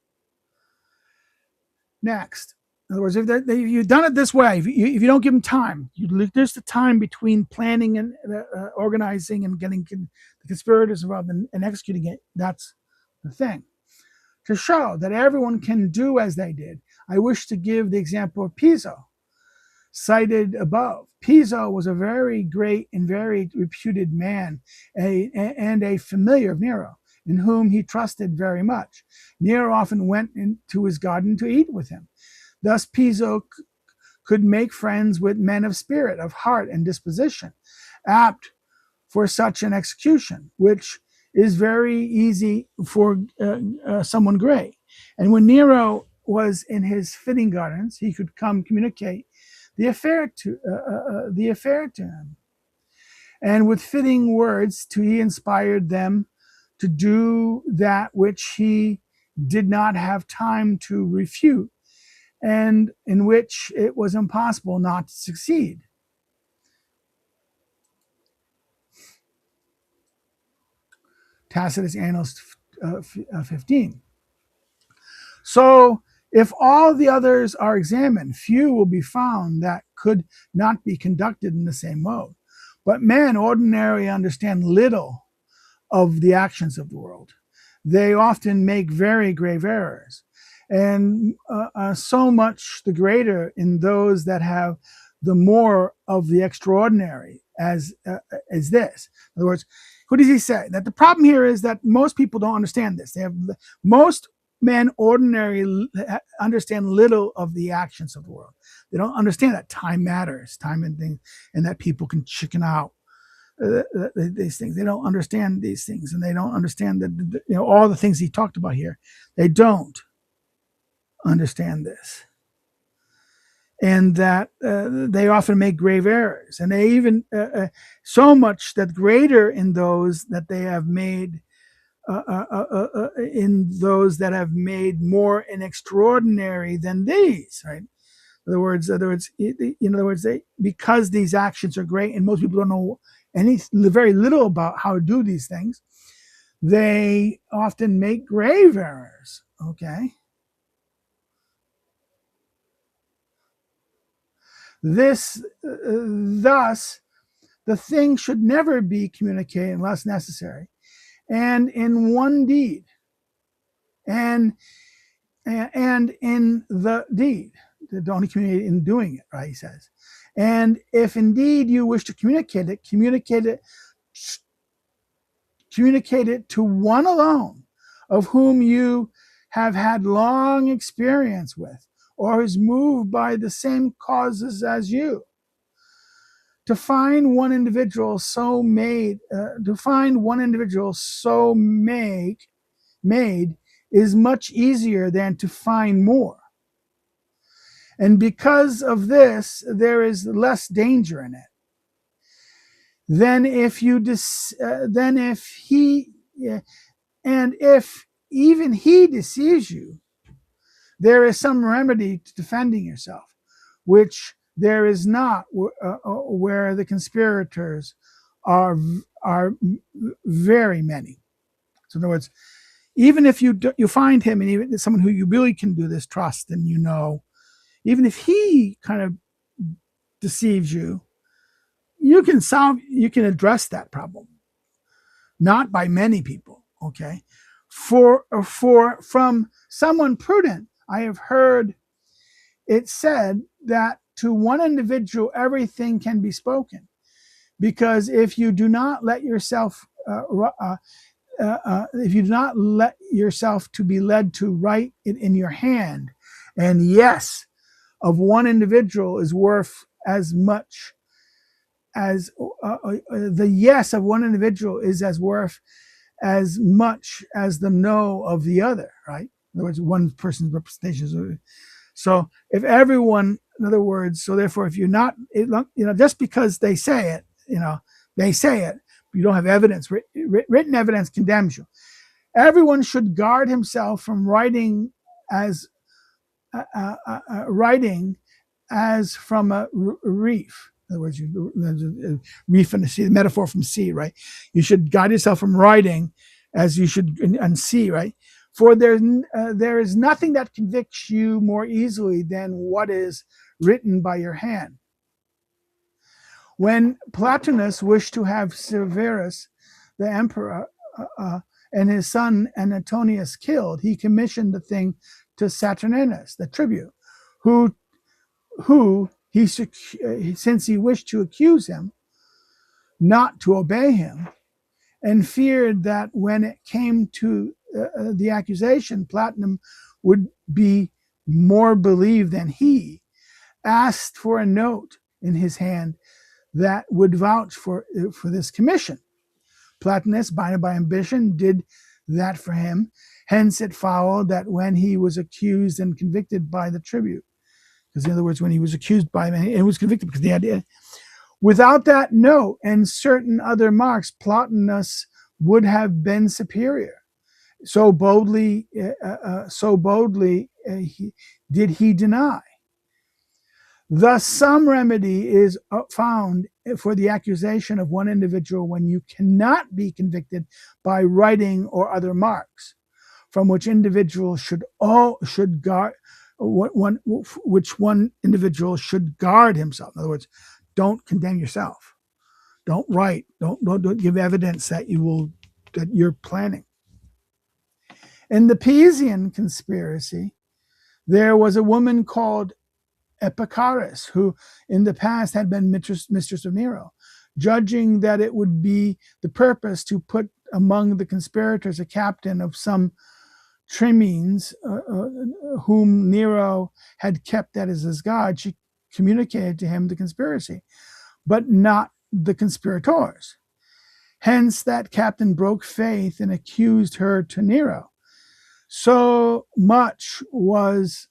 Next, in other words, if you've done it this way, if you don't give them time, there's the time between planning and organizing and getting the conspirators involved and executing it. That's the thing. To show that everyone can do as they did, I wish to give the example of Piso, cited above. Piso was a very great and very reputed man, and a familiar of Nero, in whom he trusted very much. Nero often went into his garden to eat with him. Thus Piso could make friends with men of spirit, of heart, and disposition, apt for such an execution, which is very easy for someone great. And when Nero was in his fitting gardens, he could come communicate the affair to him. And with fitting words, he inspired them to do that which he did not have time to refute, and in which it was impossible not to succeed. Tacitus Annals 15. So, if all the others are examined, few will be found that could not be conducted in the same mode. But men ordinarily understand little of the actions of the world. They often make very grave errors, and so much the greater in those that have the more of the extraordinary as this. In other words, what does he say? That the problem here is that most people don't understand this. Most men ordinarily understand little of the actions of the world. They don't understand that time matters, time and things, and that people can chicken out these things. They don't understand these things, and they don't understand that all the things he talked about here. They don't understand this, and that they often make grave errors, and they even so much that greater in those that they have made. In those that have made more and extraordinary than these, right? In other words, because these actions are great, and most people don't know very little about how to do these things, they often make grave errors. Okay. Thus, the thing should never be communicated unless necessary, and in one deed, and in the deed. Don't communicate in doing it, right? He says. And if indeed you wish to communicate it to one alone, of whom you have had long experience with, or is moved by the same causes as you. To find one individual so made is much easier than to find more. And because of this, there is less danger in it. If even he deceives you, there is some remedy to defending yourself, which there is not where the conspirators are very many. So in other words, even if you find him, and even someone who you really can do this trust, and even if he kind of deceives you, you can address that problem. Not by many people, okay? From someone prudent, I have heard it said that to one individual everything can be spoken, because if you do not let yourself to be led to write it in your hand, and yes of one individual is worth as much as the yes of one individual is as worth as much as the no of the other, right? In other words, one person's representation. So if everyone, in other words, so therefore, if you're not, just because they say it, they say it, but you don't have evidence. Written evidence condemns you. Everyone should guard himself from writing as from a reef. In other words, reef in the sea, the metaphor from sea, right? You should guide yourself from writing as you should on sea, right? For there is nothing that convicts you more easily than what is written by your hand. When Plotinus wished to have Severus, the emperor, and his son Antonius killed, he commissioned the thing to Saturninus, the tribune, who since he wished to accuse him, not to obey him, and feared that when it came to the accusation, Platinum would be more believed than he, asked for a note in his hand that would vouch for this commission. Plotinus, blinded by ambition, did that for him. Hence it followed that when he was accused and convicted by the tribune, because in other words, when he was accused by him and was convicted because the idea, without that note and certain other marks, Plotinus would have been superior. So boldly did he deny. Thus, some remedy is found for the accusation of one individual when you cannot be convicted by writing or other marks, from which individual should guard. Which one individual should guard himself. In other words, don't condemn yourself. Don't write. Don't give evidence that you're planning. In the Pisan conspiracy, there was a woman called Epicharis, who in the past had been mistress of Nero. Judging that it would be the purpose to put among the conspirators a captain of some Trimenes, whom Nero had kept as his guard, she communicated to him the conspiracy, but not the conspirators. Hence, that captain broke faith and accused her to Nero. So much was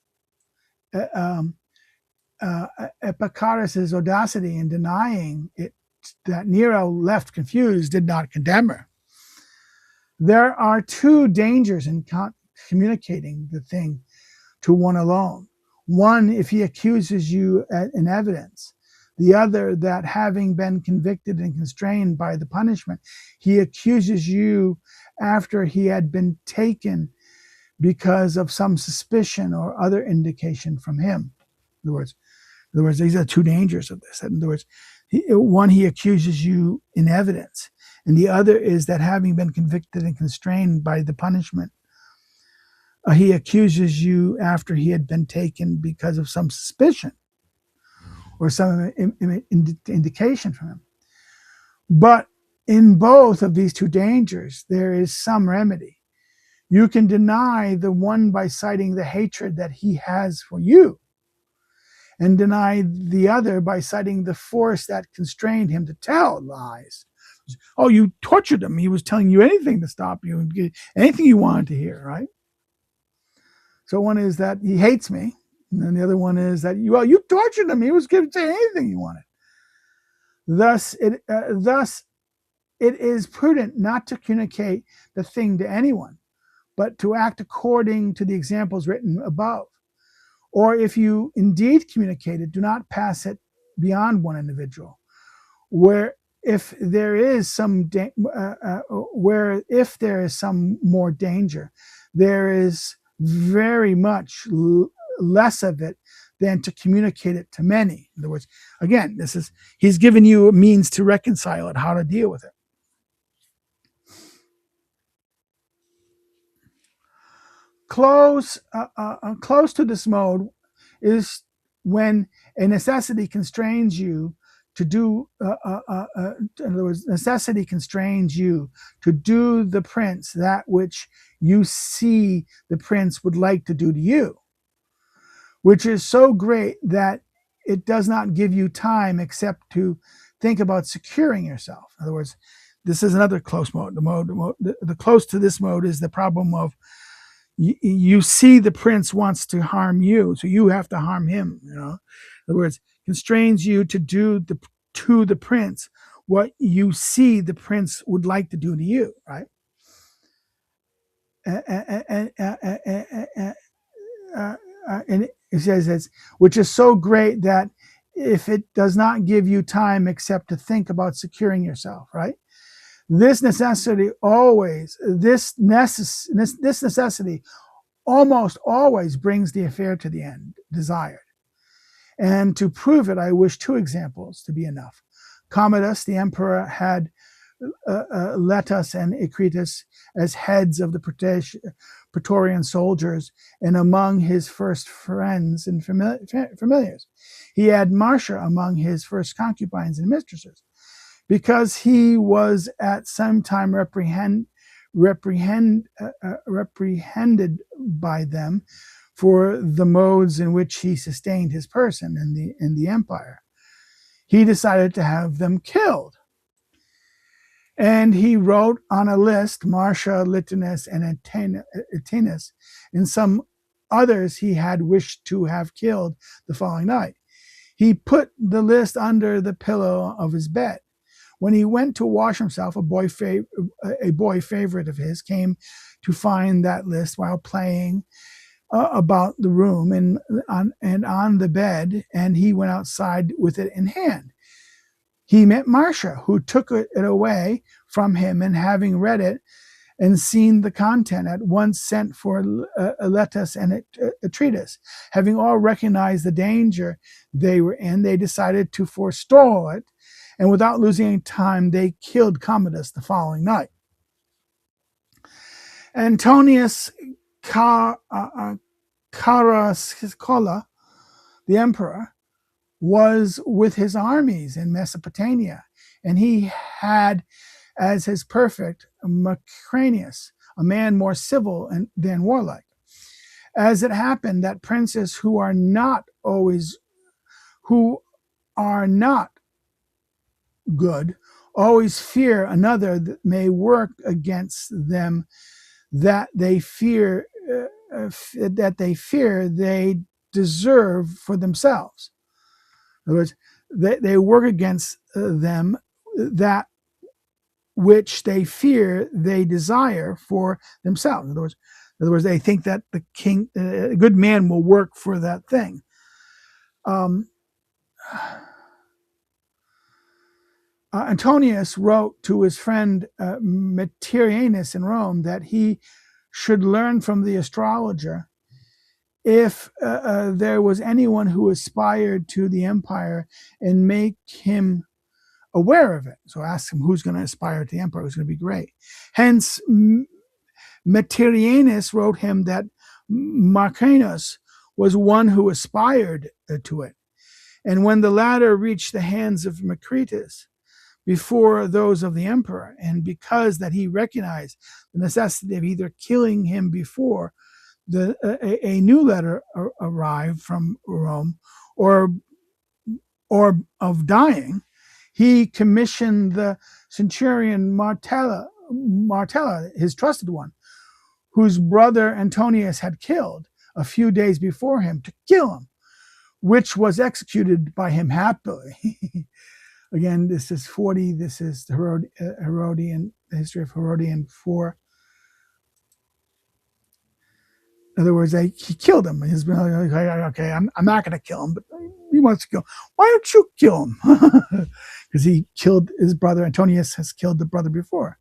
Epicharis' audacity in denying it that Nero, left confused, did not condemn her. There are two dangers in communicating the thing to one alone. One, if he accuses you in evidence. The other, that having been convicted and constrained by the punishment, he accuses you after he had been taken because of some suspicion or other indication from him. In other words, these are two dangers of this. In other words, one, he accuses you in evidence, and the other is that having been convicted and constrained by the punishment, he accuses you after he had been taken because of some suspicion or some indication from him. But in both of these two dangers, there is some remedy. You can deny the one by citing the hatred that he has for you, and deny the other by citing the force that constrained him to tell lies. Oh, you tortured him. He was telling you anything to stop you, anything you wanted to hear, right? So one is that he hates me, and then the other one is that you tortured him. He was going to say anything you wanted. Thus, it is prudent not to communicate the thing to anyone, but to act according to the examples written above. Or if you indeed communicate it, do not pass it beyond one individual, where if there is some if there is some more danger, there is very much less of it than to communicate it to many. In other words, again, he's given you a means to reconcile it, how to deal with it. Close to this mode is when a necessity constrains you to do. In other words, necessity constrains you to do the prince that which you see the prince would like to do to you, which is so great that it does not give you time except to think about securing yourself. In other words, this is another close mode. The close to this mode is the problem of you see the prince wants to harm you, so you have to harm him. In other words, constrains you to do to the prince what you see the prince would like to do to you, right? And it says, which is so great that if it does not give you time except to think about securing yourself, right? This necessity almost always brings the affair to the end desired. And to prove it, I wish 2 examples to be enough. Commodus, the emperor, had Letus and Icretus as heads of the Praetorian soldiers and among his first friends and familiars. He had Marcia among his first concubines and mistresses. Because he was at some time reprehended by them for the modes in which he sustained his person in the empire, he decided to have them killed. And he wrote on a list Marcia, Litinus, and Atenus, and some others he had wished to have killed the following night. He put the list under the pillow of his bed. When he went to wash himself, a boy favorite of his came to find that list while playing about the room and on the bed, and he went outside with it in hand. He met Marcia, who took it away from him, and having read it and seen the content, at once sent for Letus and Atreus. Having all recognized the danger they were in, they decided to forestall it, and without losing any time, they killed Commodus the following night. Antonius Caracalla, the emperor, was with his armies in Mesopotamia, and he had as his prefect Macranius, a man more civil than warlike. As it happened that princes who are not good always fear another that may work against them that they fear they deserve for themselves. In other words, they work against them that which they fear they desire for themselves. In other words, they think that the king, a good man, will work for that thing. Antonius wrote to his friend Materianus in Rome that he should learn from the astrologer if there was anyone who aspired to the empire and make him aware of it. So ask him who's going to aspire to the empire, who's going to be great. Hence, Materianus wrote him that Marcanus was one who aspired to it. And when the latter reached the hands of Macretus before those of the emperor, and because that he recognized the necessity of either killing him before a new letter arrived from Rome, or of dying, he commissioned the centurion Martella, his trusted one, whose brother Antonius had killed a few days before him, to kill him, which was executed by him happily. Again, this is 40. This is the Herodian, the history of Herodian 4. In other words, he killed him. He's been okay. I'm not going to kill him, but he wants to kill him. Why don't you kill him? because he killed his brother. Antonius has killed the brother before.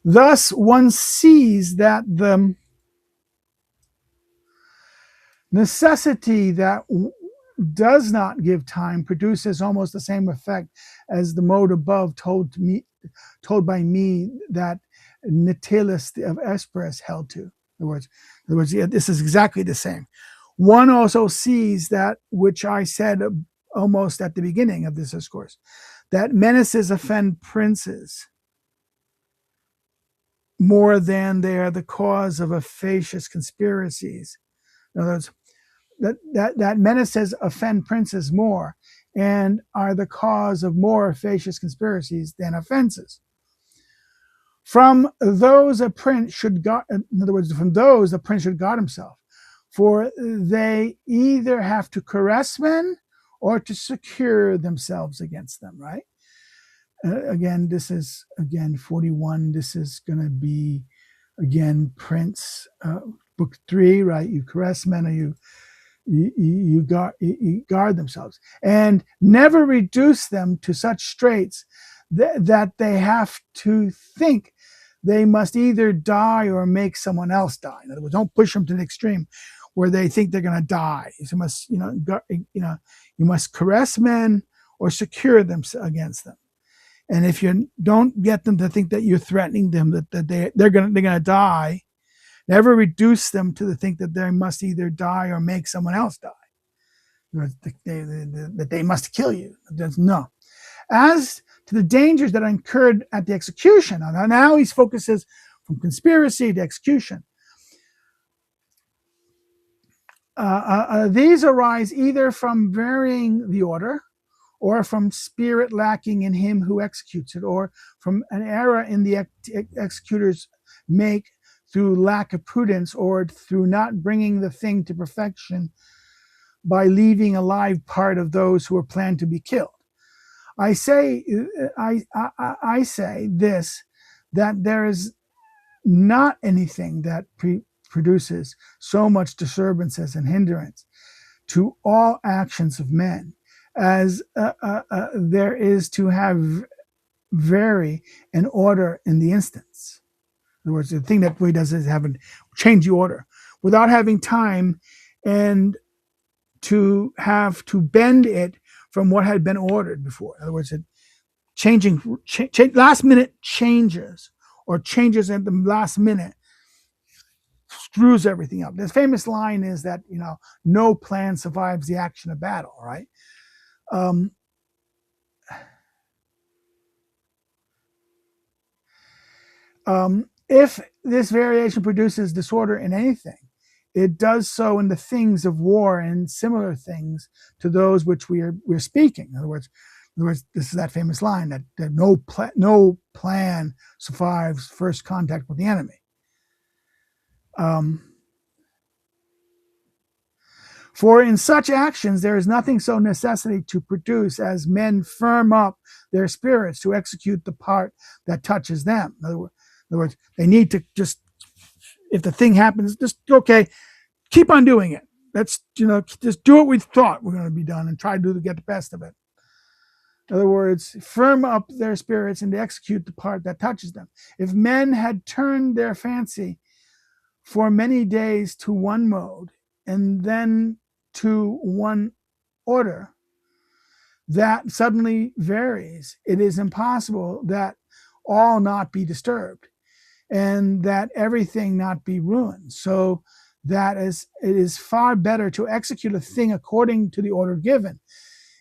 Thus, one sees that the necessity that does not give time produces almost the same effect as the mode above told by me that Natalis of Esperus held to. In other words, this is exactly the same. One also sees that which I said almost at the beginning of this discourse, that menaces offend princes more than they are the cause of efficacious conspiracies. In other words, that menaces offend princes more and are the cause of more efficacious conspiracies than offenses. From those a prince should guard, in other words, from those a prince should guard himself, for they either have to caress men or to secure themselves against them, right? Again, this is, 41. This is going to be, again, Prince, book 3, right? You caress men or you guard themselves, and never reduce them to such straits that they have to think they must either die or make someone else die. In other words, don't push them to the extreme where they think they're going to die. You must, you must caress men or secure them against them. And if you don't get them to think that you're threatening them, that they're going to die, never reduce them to think that they must either die or make someone else die. That they must kill you. No. As to the dangers that are incurred at the execution, now he focuses from conspiracy to execution. These arise either from varying the order, or from spirit lacking in him who executes it, or from an error in the executors make through lack of prudence, or through not bringing the thing to perfection by leaving alive part of those who are planned to be killed. I say this, that there is not anything that produces so much disturbances and hindrance to all actions of men as there is to have vary an order in the instance. In other words, the thing that really does is change the order without having time and to have to bend it from what had been ordered before. In other words, last minute changes, or changes at the last minute, screws everything up. This famous line is that, no plan survives the action of battle, right? If this variation produces disorder in anything, it does so in the things of war and similar things to those which we're speaking. In other words, this is that famous line that no plan survives first contact with the enemy. For in such actions, there is nothing so necessary to produce as men firm up their spirits to execute the part that touches them. In other words, they need to just, if the thing happens, just, okay, keep on doing it. Let's, just do what we thought we're going to be done and try to get the best of it. In other words, firm up their spirits and to execute the part that touches them. If men had turned their fancy for many days to one mode and then to one order that suddenly varies, it is impossible that all not be disturbed and that everything not be ruined. So that it is far better to execute a thing according to the order given,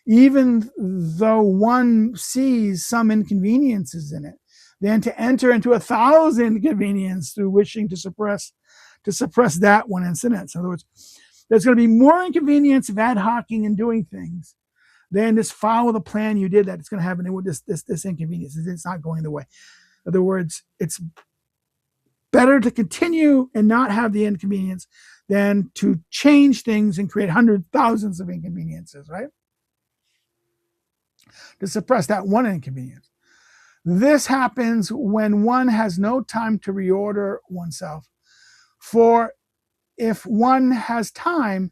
even though one sees some inconveniences in it, than to enter into 1,000 inconveniences through wishing to suppress that one incident. In other words, there's going to be more inconvenience of ad hocing and doing things than just follow the plan you did that it's going to happen with this inconvenience. It's not going the way. In other words, it's better to continue and not have the inconvenience than to change things and create hundreds, thousands of inconveniences, right? To suppress that one inconvenience. This happens when one has no time to reorder oneself. For if one has time,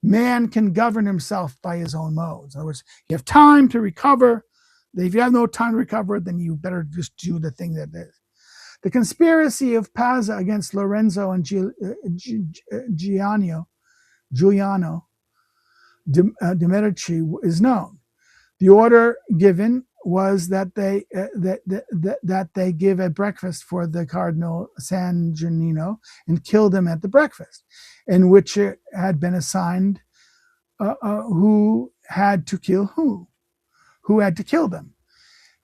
man can govern himself by his own modes. In other words, you have time to recover. If you have no time to recover, then you better just do the thing that is. The conspiracy of Pazza against Lorenzo and Giuliano de' Medici is known. The order given was that they give a breakfast for the Cardinal San Giannino and kill them at the breakfast, in which it had been assigned who had to kill who had to kill them,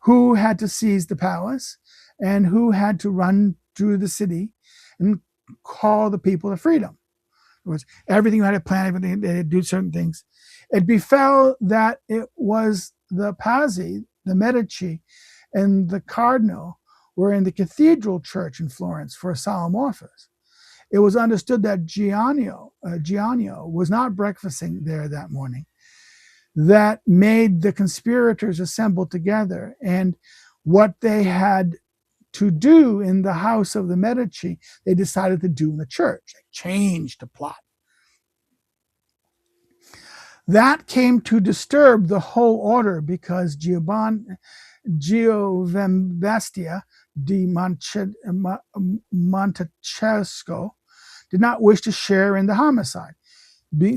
who had to seize the palace, and who had to run through the city and call the people to freedom. It was everything you had to plan, everything they had to do certain things. It befell that it was the Pazzi, the Medici, and the Cardinal were in the cathedral church in Florence for a solemn office. It was understood that Giuliano was not breakfasting there that morning. That made the conspirators assemble together, and what they had to do in the house of the Medici, they decided to do in the church. They changed the plot. That came to disturb the whole order because Giovanbattista di Montecesco did not wish to share in the homicide,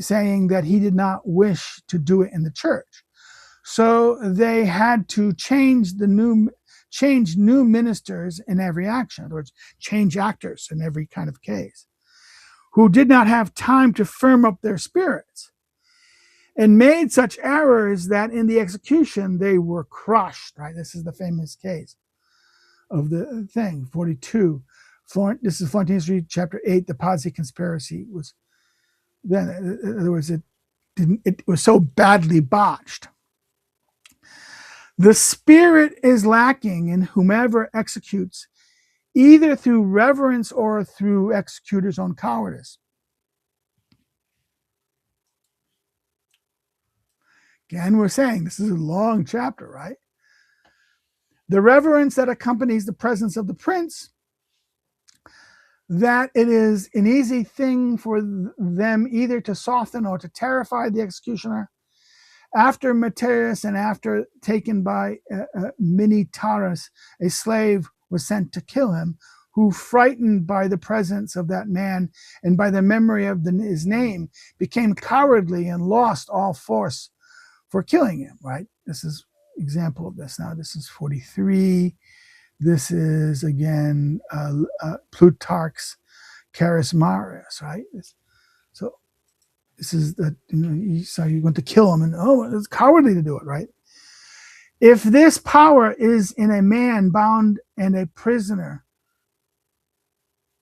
saying that he did not wish to do it in the church. So they had to change new ministers in every action. In other words, change actors in every kind of case, who did not have time to firm up their spirits, and made such errors that in the execution they were crushed. Right, this is the famous case of the thing 42. This is Florentine History, chapter 8. The Pazzi conspiracy was then. In other words, it was so badly botched. The spirit is lacking in whomever executes, either through reverence or through executor's own cowardice. Again, we're saying this is a long chapter, right? The reverence that accompanies the presence of the prince, that it is an easy thing for them either to soften or to terrify the executioner. After Matthias and after taken by Minitaris, a slave was sent to kill him, who, frightened by the presence of that man and by the memory of his name, became cowardly and lost all force for killing him, right? This is example of this. Now, this is 43. This is, again, Plutarch's Charismarius, right? So this is the, so you want to kill him, and it's cowardly to do it, right? If this power is in a man bound and a prisoner,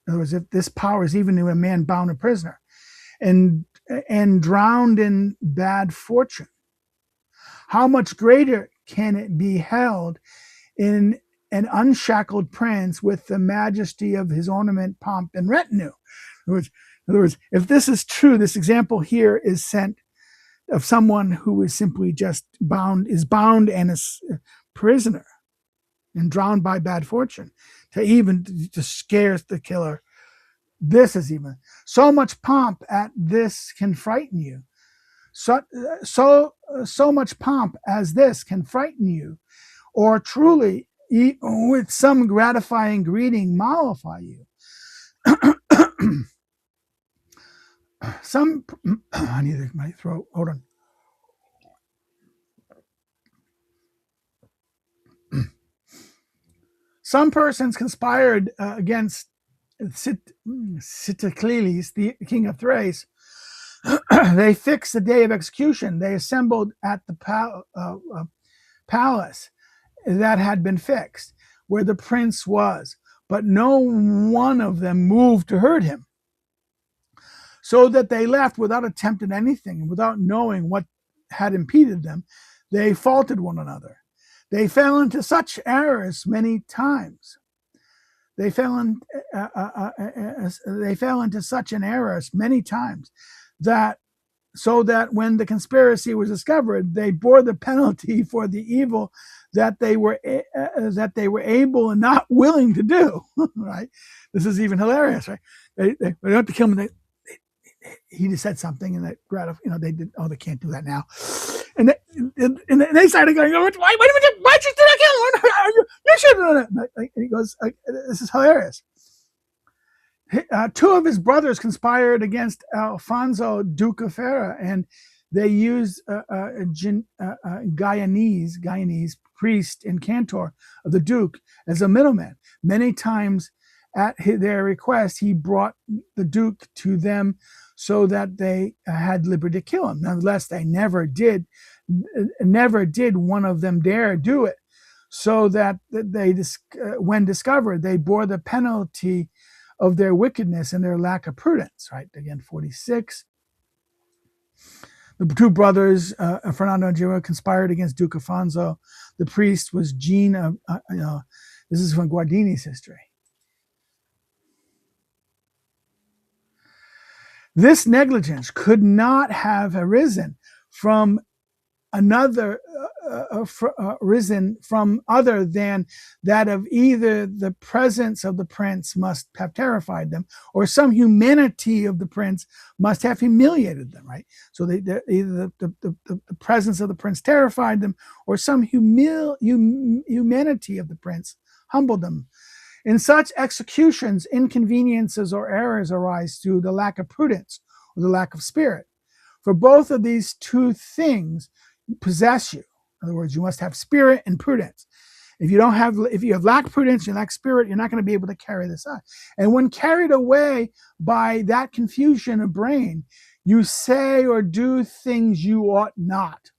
in other words, if this power is even in a man bound and prisoner, and drowned in bad fortune, how much greater can it be held in an unshackled prince with the majesty of his ornament, pomp, and retinue? In other words, if this is true, this example here is sent of someone who is simply just bound and is a prisoner and drowned by bad fortune, to scare the killer. This is even so much pomp at this can frighten you. So much pomp as this can frighten you, or truly with some gratifying greeting mollify you. I need my throat. Hold on. Some persons conspired against Citocleles, the king of Thrace. They fixed the day of execution. They assembled at the palace that had been fixed, where the prince was, but no one of them moved to hurt him. So that they left without attempting anything, and without knowing what had impeded them. They faulted one another. They fell into such errors many times. They fell into such an error many times that when the conspiracy was discovered, they bore the penalty for the evil that they were able and not willing to do. Right? This is even hilarious. Right? They don't have to kill him. They he just said something, and that they did. Oh, they can't do that now. And they started going, why'd you do that? You should have done it. And he goes, this is hilarious. Two of his brothers conspired against Alfonso, Duke of Ferrara, and they used Guyanese priest and cantor of the Duke as a middleman. Many times at their request, he brought the Duke to them so that they had liberty to kill him. Nonetheless, they never did one of them dare do it, so that when discovered, they bore the penalty of their wickedness and their lack of prudence. Right, again, 46. The two brothers, Fernando and Giro, conspired against Duke Alfonso. The priest was Jean. This is from Guardini's history. This negligence could not have arisen from other than that of either the presence of the prince must have terrified them, or some humanity of the prince must have humiliated them. Right. So either the presence of the prince terrified them, or some humanity of the prince humbled them. In such executions, inconveniences or errors arise through the lack of prudence or the lack of spirit. For both of these two things possess you. In other words, you must have spirit and prudence. If you have lack prudence, you lack spirit, you're not going to be able to carry this out. And when carried away by that confusion of brain, you say or do things you ought not.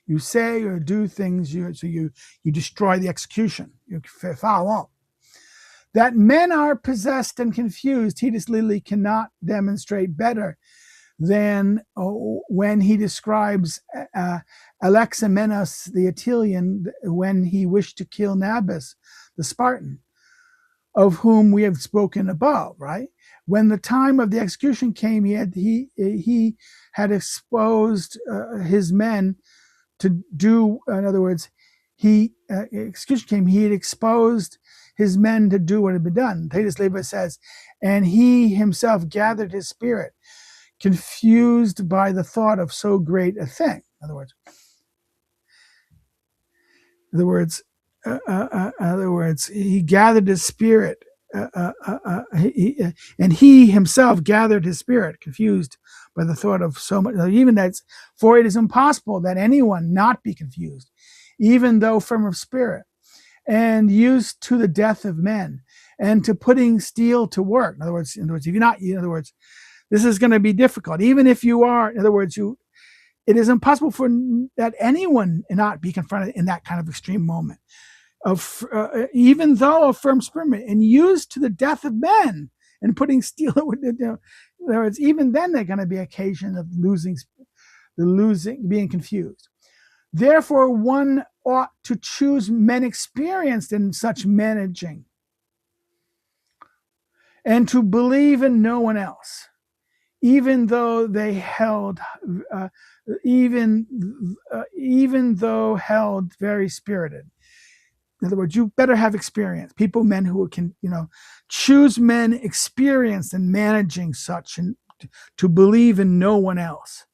You say or do things you destroy the execution. You foul on. That men are possessed and confused, Titus Livy cannot demonstrate better than when he describes Alexamenos the Attilian when he wished to kill Nabis the Spartan, of whom we have spoken above. Right, when the time of the execution came, he had exposed his men to do. In other words, he had exposed his men to do what had been done. Titus Livy says, and he himself gathered his spirit, confused by the thought of so great a thing. In other words, he gathered his spirit, and he himself gathered his spirit, confused by the thought of so much. Even that's, for it is impossible that anyone not be confused, even though firm of spirit, and used to the death of men, and to putting steel to work. In other words, if you're not, this is going to be difficult. Even if you are, in other words, it is impossible for that anyone not be confronted in that kind of extreme moment of even though a firm spirit, and used to the death of men, and putting steel. In other words, even then they're going to be occasion of being confused. Therefore, one ought to choose men experienced in such managing, and to believe in no one else, even though they held, even though held very spirited. In other words, you better have experience. Men who can, choose men experienced in managing such, and to believe in no one else.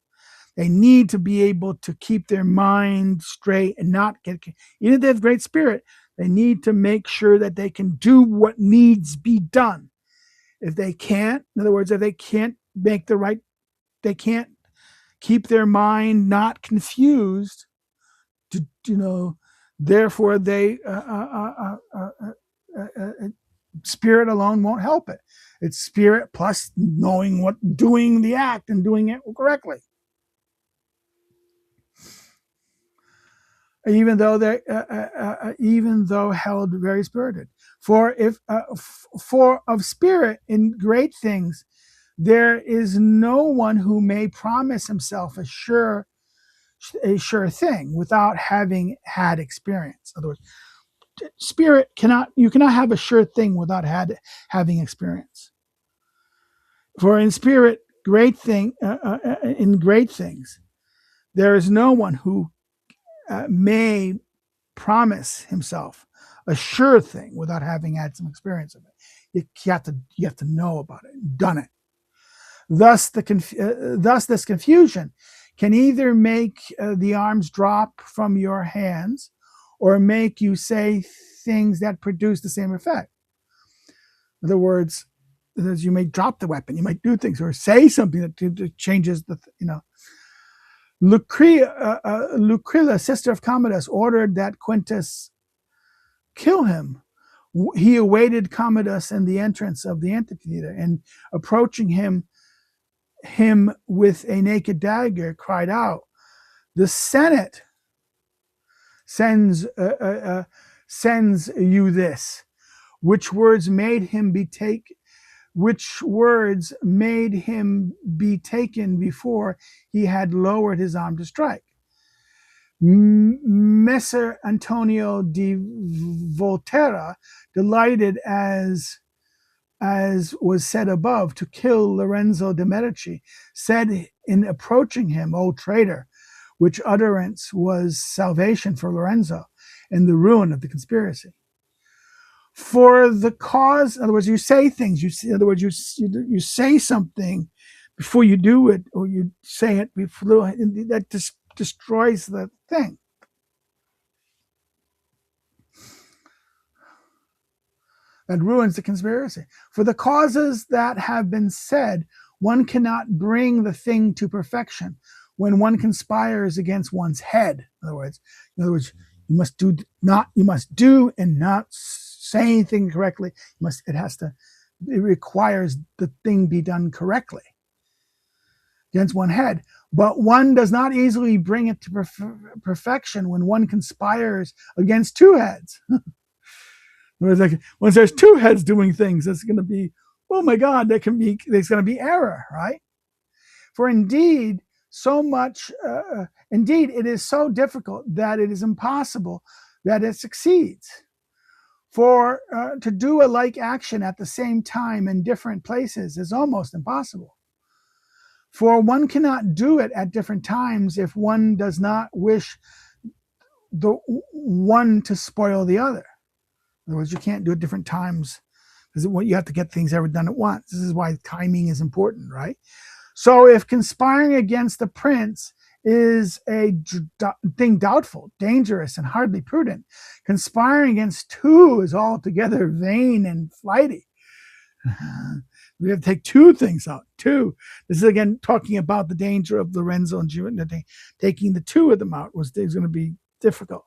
They need to be able to keep their mind straight and not get, even if they have great spirit, they need to make sure that they can do what needs be done. If they can't, in other words, if they can't they can't keep their mind not confused, therefore they, spirit alone won't help it. It's spirit plus doing the act and doing it correctly. Even though held very spirited. For of spirit in great things, there is no one who may promise himself a sure thing without having had experience. In other words, you cannot have a sure thing without having experience. For in spirit, in great things, there is no one who may promise himself a sure thing without having had some experience of it. You have to know about it, done it. Thus, this confusion can either make the arms drop from your hands or make you say things that produce the same effect. In other words, you may drop the weapon, you might do things or say something that changes the, Lucrilla, sister of Commodus, ordered that Quintus kill him. He awaited Commodus in the entrance of the amphitheater, and approaching him with a naked dagger, cried out, "The Senate sends you this." Which words made him be taken before he had lowered his arm to strike. Messer Antonio di Volterra, delighted as was said above, to kill Lorenzo de' Medici, said in approaching him, "O traitor," which utterance was salvation for Lorenzo and the ruin of the conspiracy. For the cause, in other words, you say things. You say something before you do it, or you say it before that destroys the thing. That ruins the conspiracy. For the causes that have been said, one cannot bring the thing to perfection when one conspires against one's head. In other words, you must do and not say anything correctly. It requires the thing be done correctly against one head. But one does not easily bring it to perfection when one conspires against two heads. Like, once there's two heads doing things, it's going to be, oh my God, there's going to be error, right? For indeed, it is so difficult that it is impossible that it succeeds. For to do a like action at the same time in different places is almost impossible. For one cannot do it at different times if one does not wish the one to spoil the other. In other words, you can't do it different times because you have to get things ever done at once. This is why timing is important, right? So if conspiring against the prince is a thing doubtful, dangerous, and hardly prudent, conspiring against two is altogether vain and flighty. We have to take two things out. Two. This is again talking about the danger of Lorenzo and Giovanni. Taking the two of them out was going to be difficult.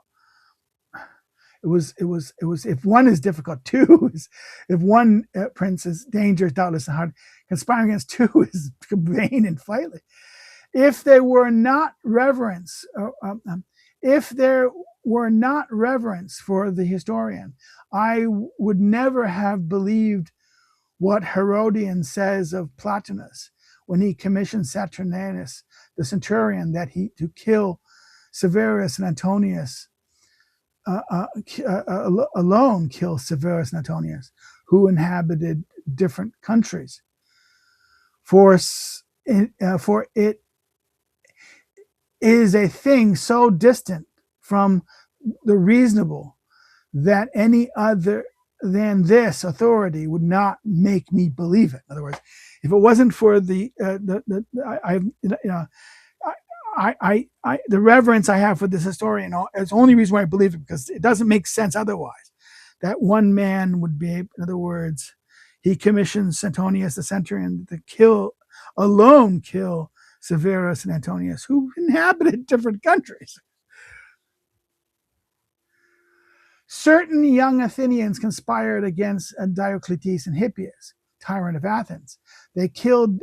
It was. If one is difficult, two is. If one prince is dangerous, doubtless, and hard, conspiring against two is vain and flighty. If there were not reverence, for the historian, I would never have believed what Herodian says of Plotinus when he commissioned Saturninus, the centurion, to kill Severus and Antonius. Alone kill Severus and Antonius, who inhabited different countries. For it is a thing so distant from the reasonable that any other than this authority would not make me believe it. In other words, if it wasn't for the reverence I have for this historian, it's the only reason why I believe it, because it doesn't make sense otherwise. That one man would be, in other words, he commissions Antonius the centurion to kill Severus and Antonius, who inhabited different countries. Certain young Athenians conspired against Diocletes and Hippias, tyrant of Athens. They killed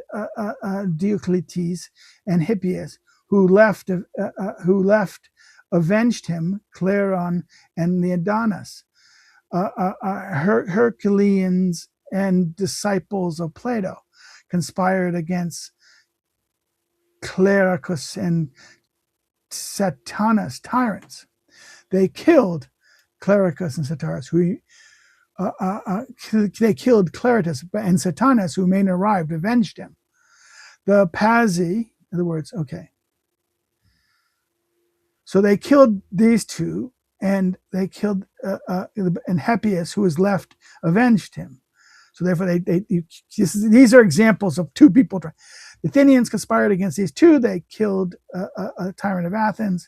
Diocletes and Hippias, who left, avenged him, Clarion and Leonidas, Herculeans and disciples of Plato, conspired against Clericus and Satanus, tyrants. They killed Clericus and Satanus, they killed Cleritus and Satanus, who remained arrived, avenged him. The Pazzi, in other words, okay. So they killed these two, and they killed and Hippias, who was left, avenged him. So therefore, these are examples of two people. The Athenians conspired against these two. They killed a tyrant of Athens.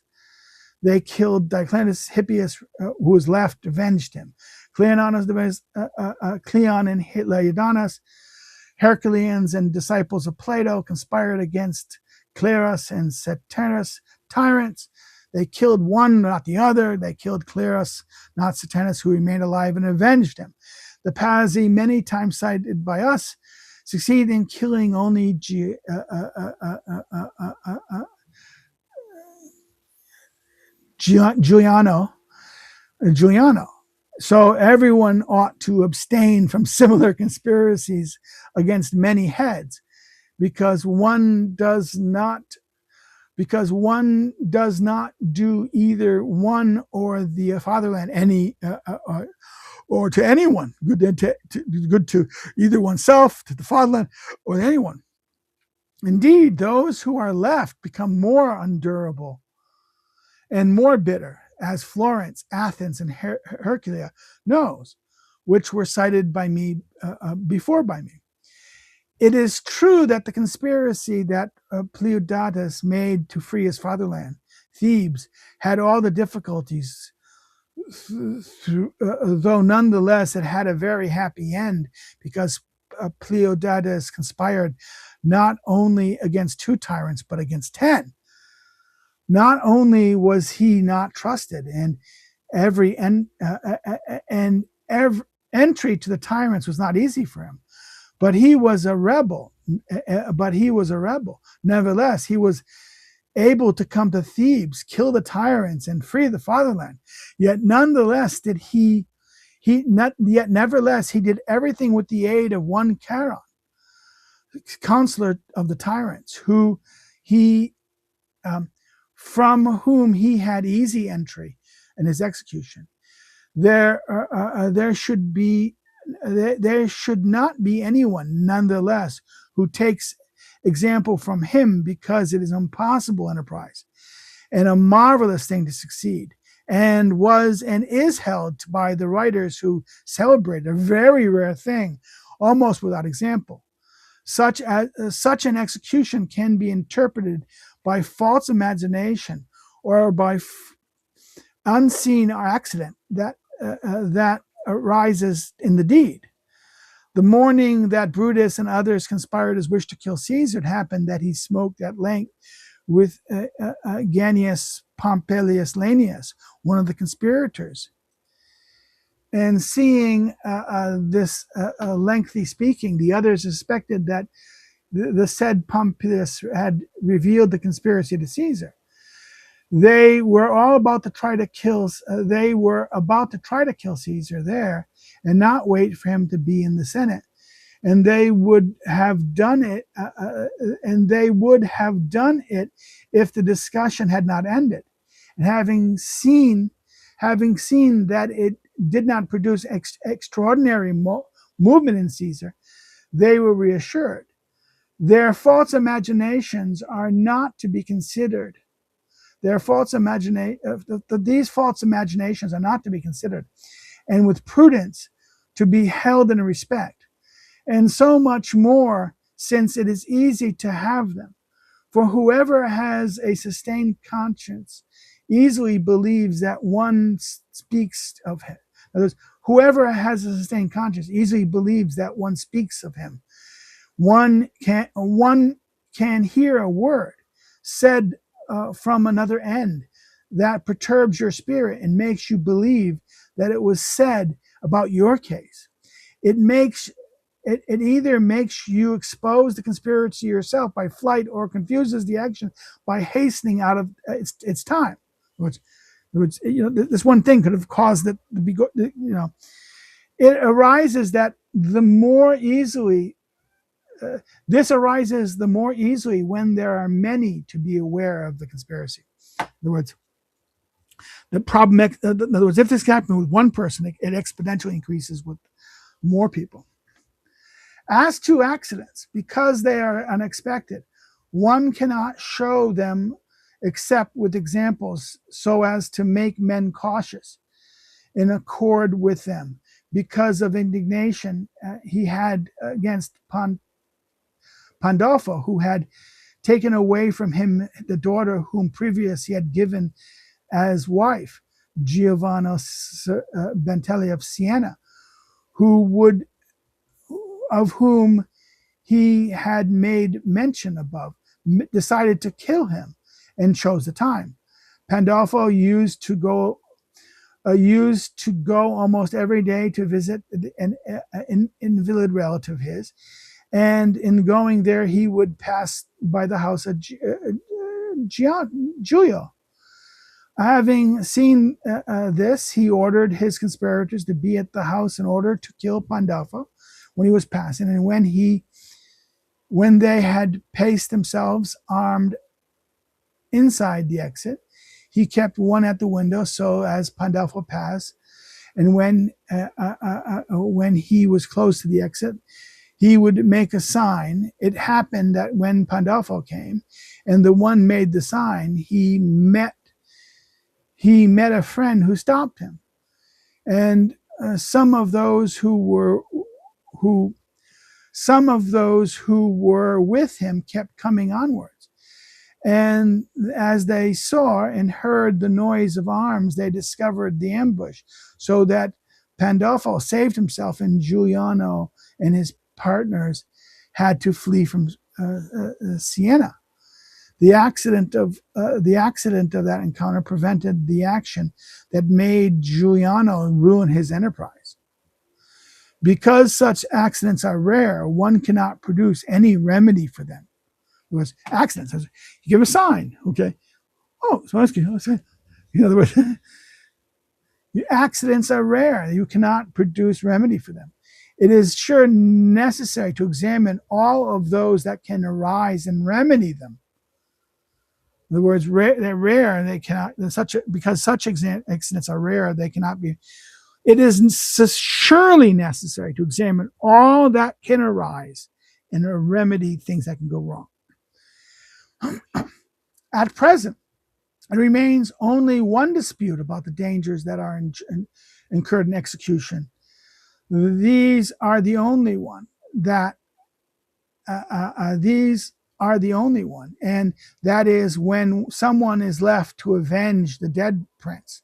They killed Diocletian. Hippias, who was left, avenged him. Cleon and Laodamas, Herculeans and disciples of Plato, conspired against Clerus and Saturninus, tyrants. They killed one, not the other. They killed Clerus, not Saturninus, who remained alive, and avenged him. The Pazzi, many times cited by us, succeeded in killing only Giuliano. So everyone ought to abstain from similar conspiracies against many heads, because one does not do either one or the fatherland any or to anyone, good to either oneself, to the fatherland, or to anyone. Indeed, those who are left become more undurable and more bitter, as Florence, Athens, and Heraclea knows, which were cited by me before by me. It is true that the conspiracy that Pleodatus made to free his fatherland, Thebes, had all the difficulties, though nonetheless it had a very happy end, because Pleodatus conspired not only against 2 tyrants, but against 10. Not only was he not trusted, and every entry to the tyrants was not easy for him, but he was a rebel. Nevertheless, he was able to come to Thebes, kill the tyrants, and free the fatherland. Yet nonetheless did he did everything with the aid of one Charon, counselor of the tyrants, from whom he had easy entry in his execution. There should not be anyone, nonetheless, who takes example from him, because it is an impossible enterprise and a marvelous thing to succeed, and was and is held by the writers who celebrate a very rare thing, almost without example. Such an execution can be interpreted by false imagination or by unseen accident that arises in the deed. The morning that Brutus and others conspirators wished to kill Caesar, it happened that he smoked at length with Ganius Pompilius Lanius, one of the conspirators. And seeing this lengthy speaking, the others suspected that the said Pompilius had revealed the conspiracy to Caesar. They were about to try to kill Caesar there, and not wait for him to be in the Senate. And they would have done it. If the discussion had not ended. And having seen that it did not produce extraordinary movement in Caesar, they were reassured. Their false imaginations are not to be considered. These false imaginations are not to be considered, and with prudence to be held in respect, and so much more since it is easy to have them. For whoever has a sustained conscience easily believes that one speaks of him. In other words, whoever has a sustained conscience easily believes that one speaks of him. One can hear a word said from another end that perturbs your spirit and makes you believe that it was said about your case. It either makes you expose the conspiracy yourself by flight, or confuses the action by hastening out of its time. In other words, this one thing could have caused it to be. It arises that the more easily. This arises the more easily when there are many to be aware of the conspiracy. In other words, if this happens with one person, it exponentially increases with more people. As to accidents, because they are unexpected, one cannot show them except with examples, so as to make men cautious in accord with them, because of indignation he had against Pandolfo, who had taken away from him the daughter whom previous he had given as wife, Giovanni Bentelli of Siena, of whom he had made mention above, decided to kill him and chose the time. Pandolfo used to go almost every day to visit an invalid relative of his, and in going there he would pass by the house of Giulio. Having seen this, he ordered his conspirators to be at the house in order to kill Pandolfo when he was passing, and when they had placed themselves armed inside the exit, he kept one at the window so as Pandolfo passed, and when he was close to the exit, he would make a sign. It happened that when Pandolfo came and the one made the sign, he met a friend who stopped him, and some of those who were with him kept coming onwards. And as they saw and heard the noise of arms, they discovered the ambush, so that Pandolfo saved himself, and Giuliano and his partners had to flee from Siena. The accident of that encounter prevented the action that made Giuliano ruin his enterprise. Because such accidents are rare, one cannot produce any remedy for them. Because accidents, you give a sign, okay? Oh, so that's good. In other words, accidents are rare. You cannot produce remedy for them. It is sure necessary to examine all of those that can arise and remedy them. In other words, they're rare, and they cannot. Because such accidents are rare, they cannot be. It is surely necessary to examine all that can arise and remedy things that can go wrong. At present, there remains only one dispute about the dangers that are incurred in execution. These are the only one, and that is when someone is left to avenge the dead prince.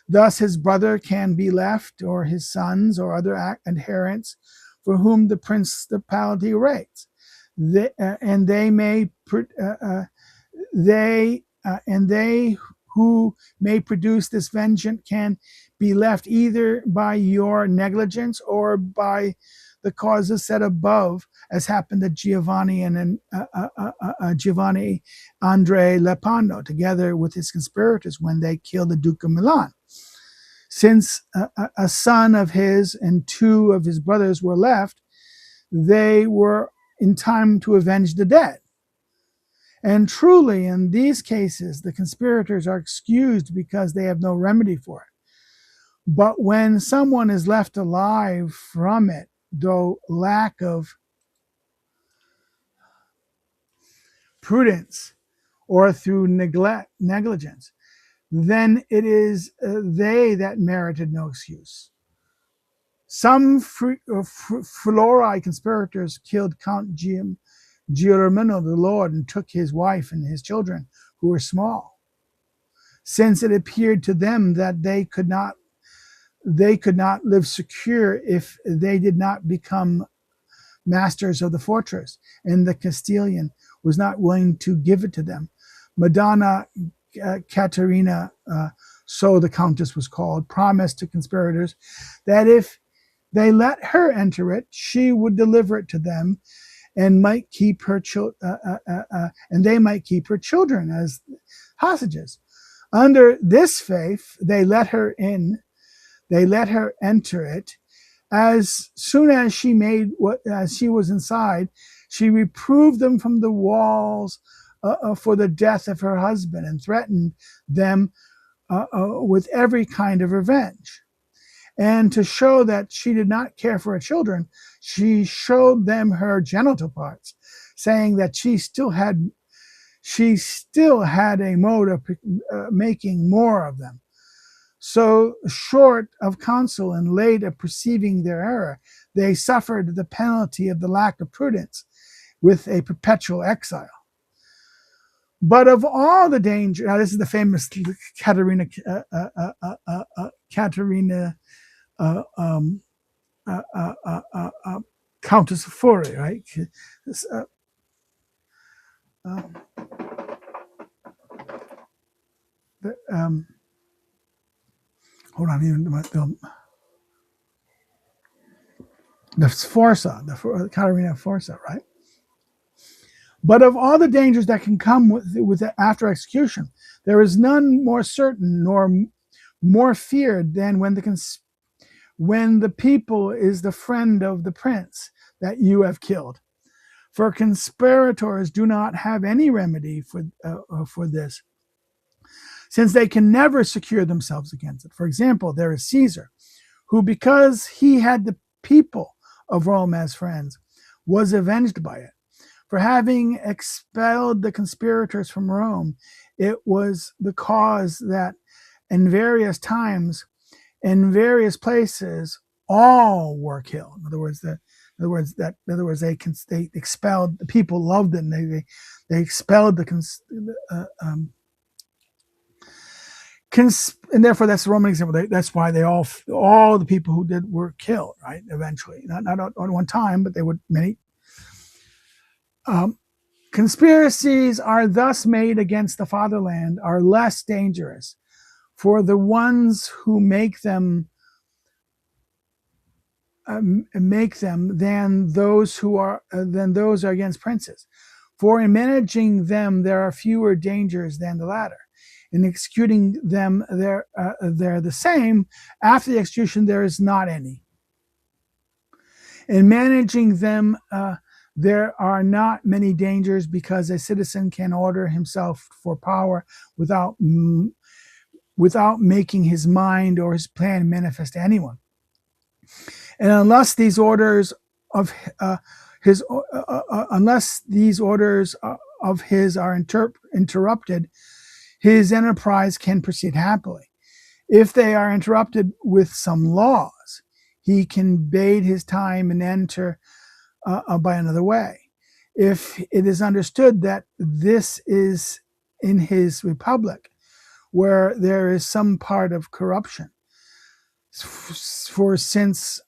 Thus his brother can be left, or his sons, or other adherents for whom the principality reigns. They who may produce this vengeance can be left either by your negligence or by the causes said above, as happened to Giovanni Andre Lepano, together with his conspirators when they killed the Duke of Milan. Since a son of his and two of his brothers were left, they were in time to avenge the dead. And truly, in these cases, the conspirators are excused because they have no remedy for it. But when someone is left alive from it, though lack of prudence or through negligence, then it is they that merited no excuse. Some Flori conspirators killed Count Giormino the Lord, and took his wife and his children, who were small, since it appeared to them that they could not live secure if they did not become masters of the fortress, and the Castilian was not willing to give it to them. Madonna Caterina, so the countess was called, promised to conspirators that if they let her enter it, she would deliver it to them, and might keep her and they might keep her children as hostages. Under this faith, they let her enter it. As soon as she was inside, she reproved them from the walls for the death of her husband, and threatened them with every kind of revenge. And to show that she did not care for her children, she showed them her genital parts, saying that she still had a mode of making more of them. So short of counsel and late of perceiving their error, they suffered the penalty of the lack of prudence with a perpetual exile. But of all the danger, now this is the famous Caterina Countess of Fori, right? Hold on, the Sforza, the Caterina Forza, right? But of all the dangers that can come with after execution, there is none more certain nor more feared than when the people is the friend of the prince that you have killed. For conspirators do not have any remedy for this, since they can never secure themselves against it. For example, there is Caesar, who, because he had the people of Rome as friends, was avenged by it. For having expelled the conspirators from Rome, it was the cause that in various times, in various places, all were killed. In other words, they expelled the people, loved it, and they expelled and therefore that's the Roman example. That's why all the people who did were killed, right? Eventually, not on one time, but they would many. Conspiracies are thus made against the fatherland are less dangerous for the ones who make them than those are against princes. For in managing them there are fewer dangers than the latter. In executing them they're the same. After the execution there is not any. In managing them there are not many dangers, because a citizen can order himself for power without making his mind or his plan manifest to anyone. And unless these orders of his are interrupted, his enterprise can proceed happily. If they are interrupted with some laws, he can bide his time and enter by another way. If it is understood that this is in his republic, where there is some part of corruption, for since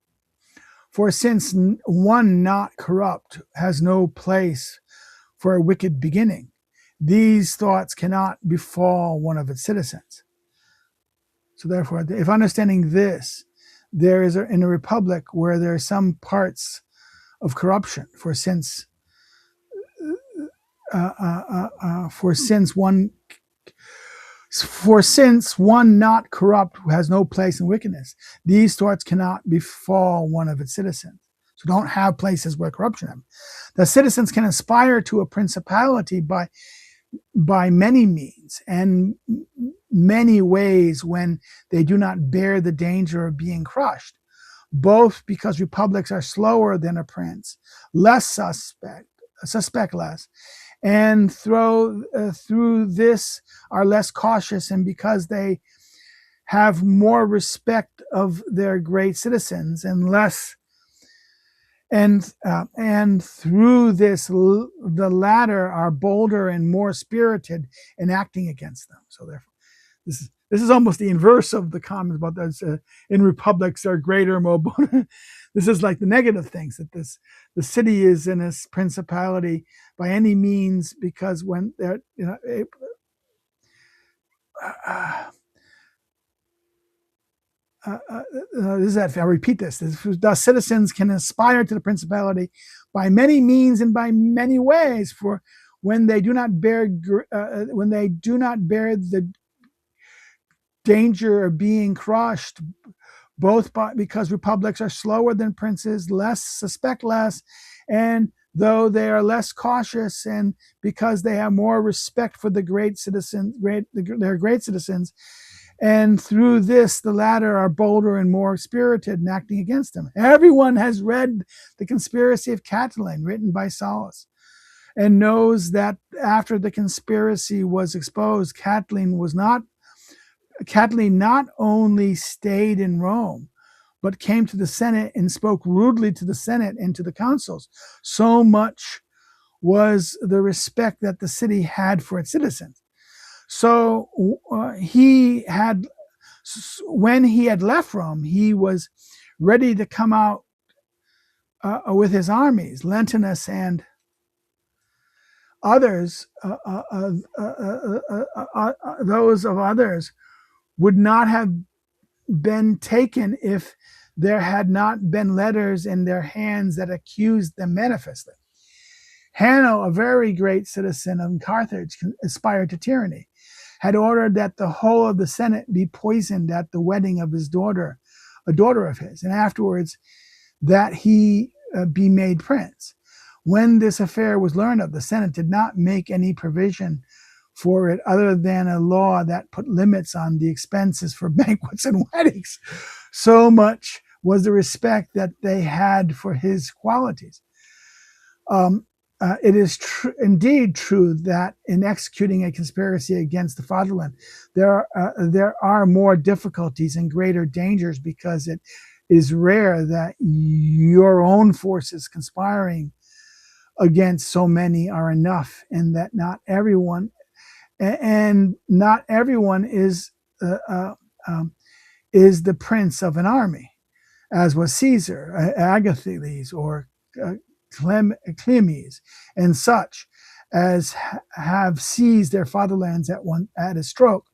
one not corrupt has no place for a wicked beginning, these thoughts cannot befall one of its citizens. So therefore, if understanding this, there is in a republic where there are some parts of corruption, for since one not corrupt has no place in wickedness, these thoughts cannot befall one of its citizens. So don't have places where corruption happens. The citizens can aspire to a principality by many means and many ways when they do not bear the danger of being crushed, both because republics are slower than a prince, less suspect less, and through this are less cautious, and because they have more respect of their great citizens and less, and through this the latter are bolder and more spirited in acting against them. So therefore, this is almost the inverse of the comments about those in republics are greater, more bolder. This is like the negative things, that the city is in a principality by any means, because when they're I repeat this. Thus, citizens can aspire to the principality by many means and by many ways. For when they do not bear the danger of being crushed, both because republics are slower than princes, suspect less, and though they are less cautious, and because they have more respect for the their great citizens, and through this the latter are bolder and more spirited in acting against them. Everyone has read The Conspiracy of Catiline, written by Sallust, and knows that after the conspiracy was exposed, Catiline was not Catiline not only stayed in Rome, but came to the Senate and spoke rudely to the Senate and to the consuls. So much was the respect that the city had for its citizens. So when he had left Rome, he was ready to come out with his armies. Lentinus and others, those of others, would not have been taken if there had not been letters in their hands that accused them manifestly. Hanno, a very great citizen of Carthage, aspired to tyranny, had ordered that the whole of the Senate be poisoned at the wedding of his daughter, a daughter of his, and afterwards that he be made prince. When this affair was learned of, the Senate did not make any provision for it other than a law that put limits on the expenses for banquets and weddings. So much was the respect that they had for his qualities. It is indeed true that in executing a conspiracy against the fatherland, there are more difficulties and greater dangers, because it is rare that your own forces conspiring against so many are enough, and that not everyone is the prince of an army, as was Caesar, Agathocles, or Clemes, and such as have seized their fatherlands at a stroke,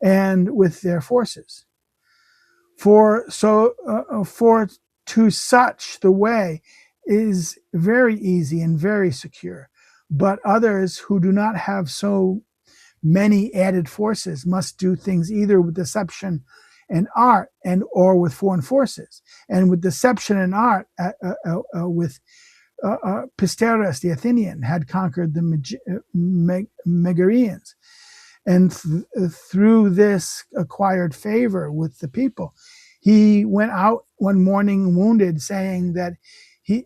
and with their forces. For to such the way is very easy and very secure, but others who do not have so many added forces must do things either with deception and art, or with foreign forces. And with deception and art, with Pisterus the Athenian had conquered the Megarians, and through this acquired favor with the people. He went out one morning wounded, saying that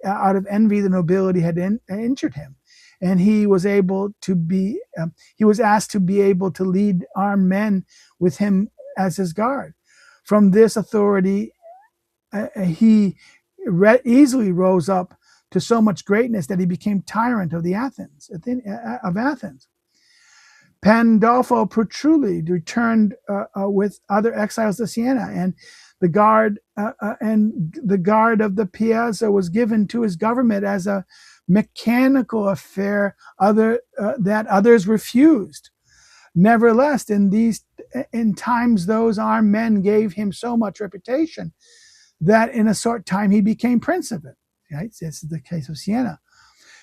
out of envy the nobility had injured him, and he was asked to be able to lead armed men with him as his guard. From this authority, he easily rose up to so much greatness that he became tyrant of Athens. Pandolfo Petrucci returned with other exiles to Siena, and the guard of the Piazza was given to his government as a mechanical affair that others refused. Nevertheless, in times those armed men gave him so much reputation that in a short time he became prince of it. Right? This is the case of Siena.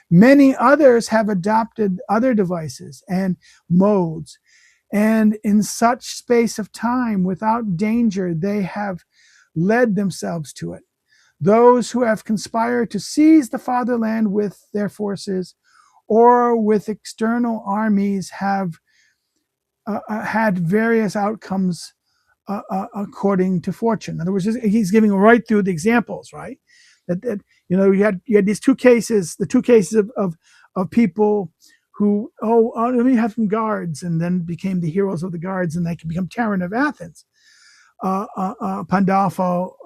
Many others have adopted other devices and modes, and in such space of time, without danger, they have led themselves to it. Those who have conspired to seize the fatherland with their forces or with external armies have had various outcomes according to fortune. In other words, he's giving right through the examples, right? That you had these two cases, the two cases of people who let me have some guards, and then became the heroes of the guards, and they could become tyrant of Athens. Pandolfo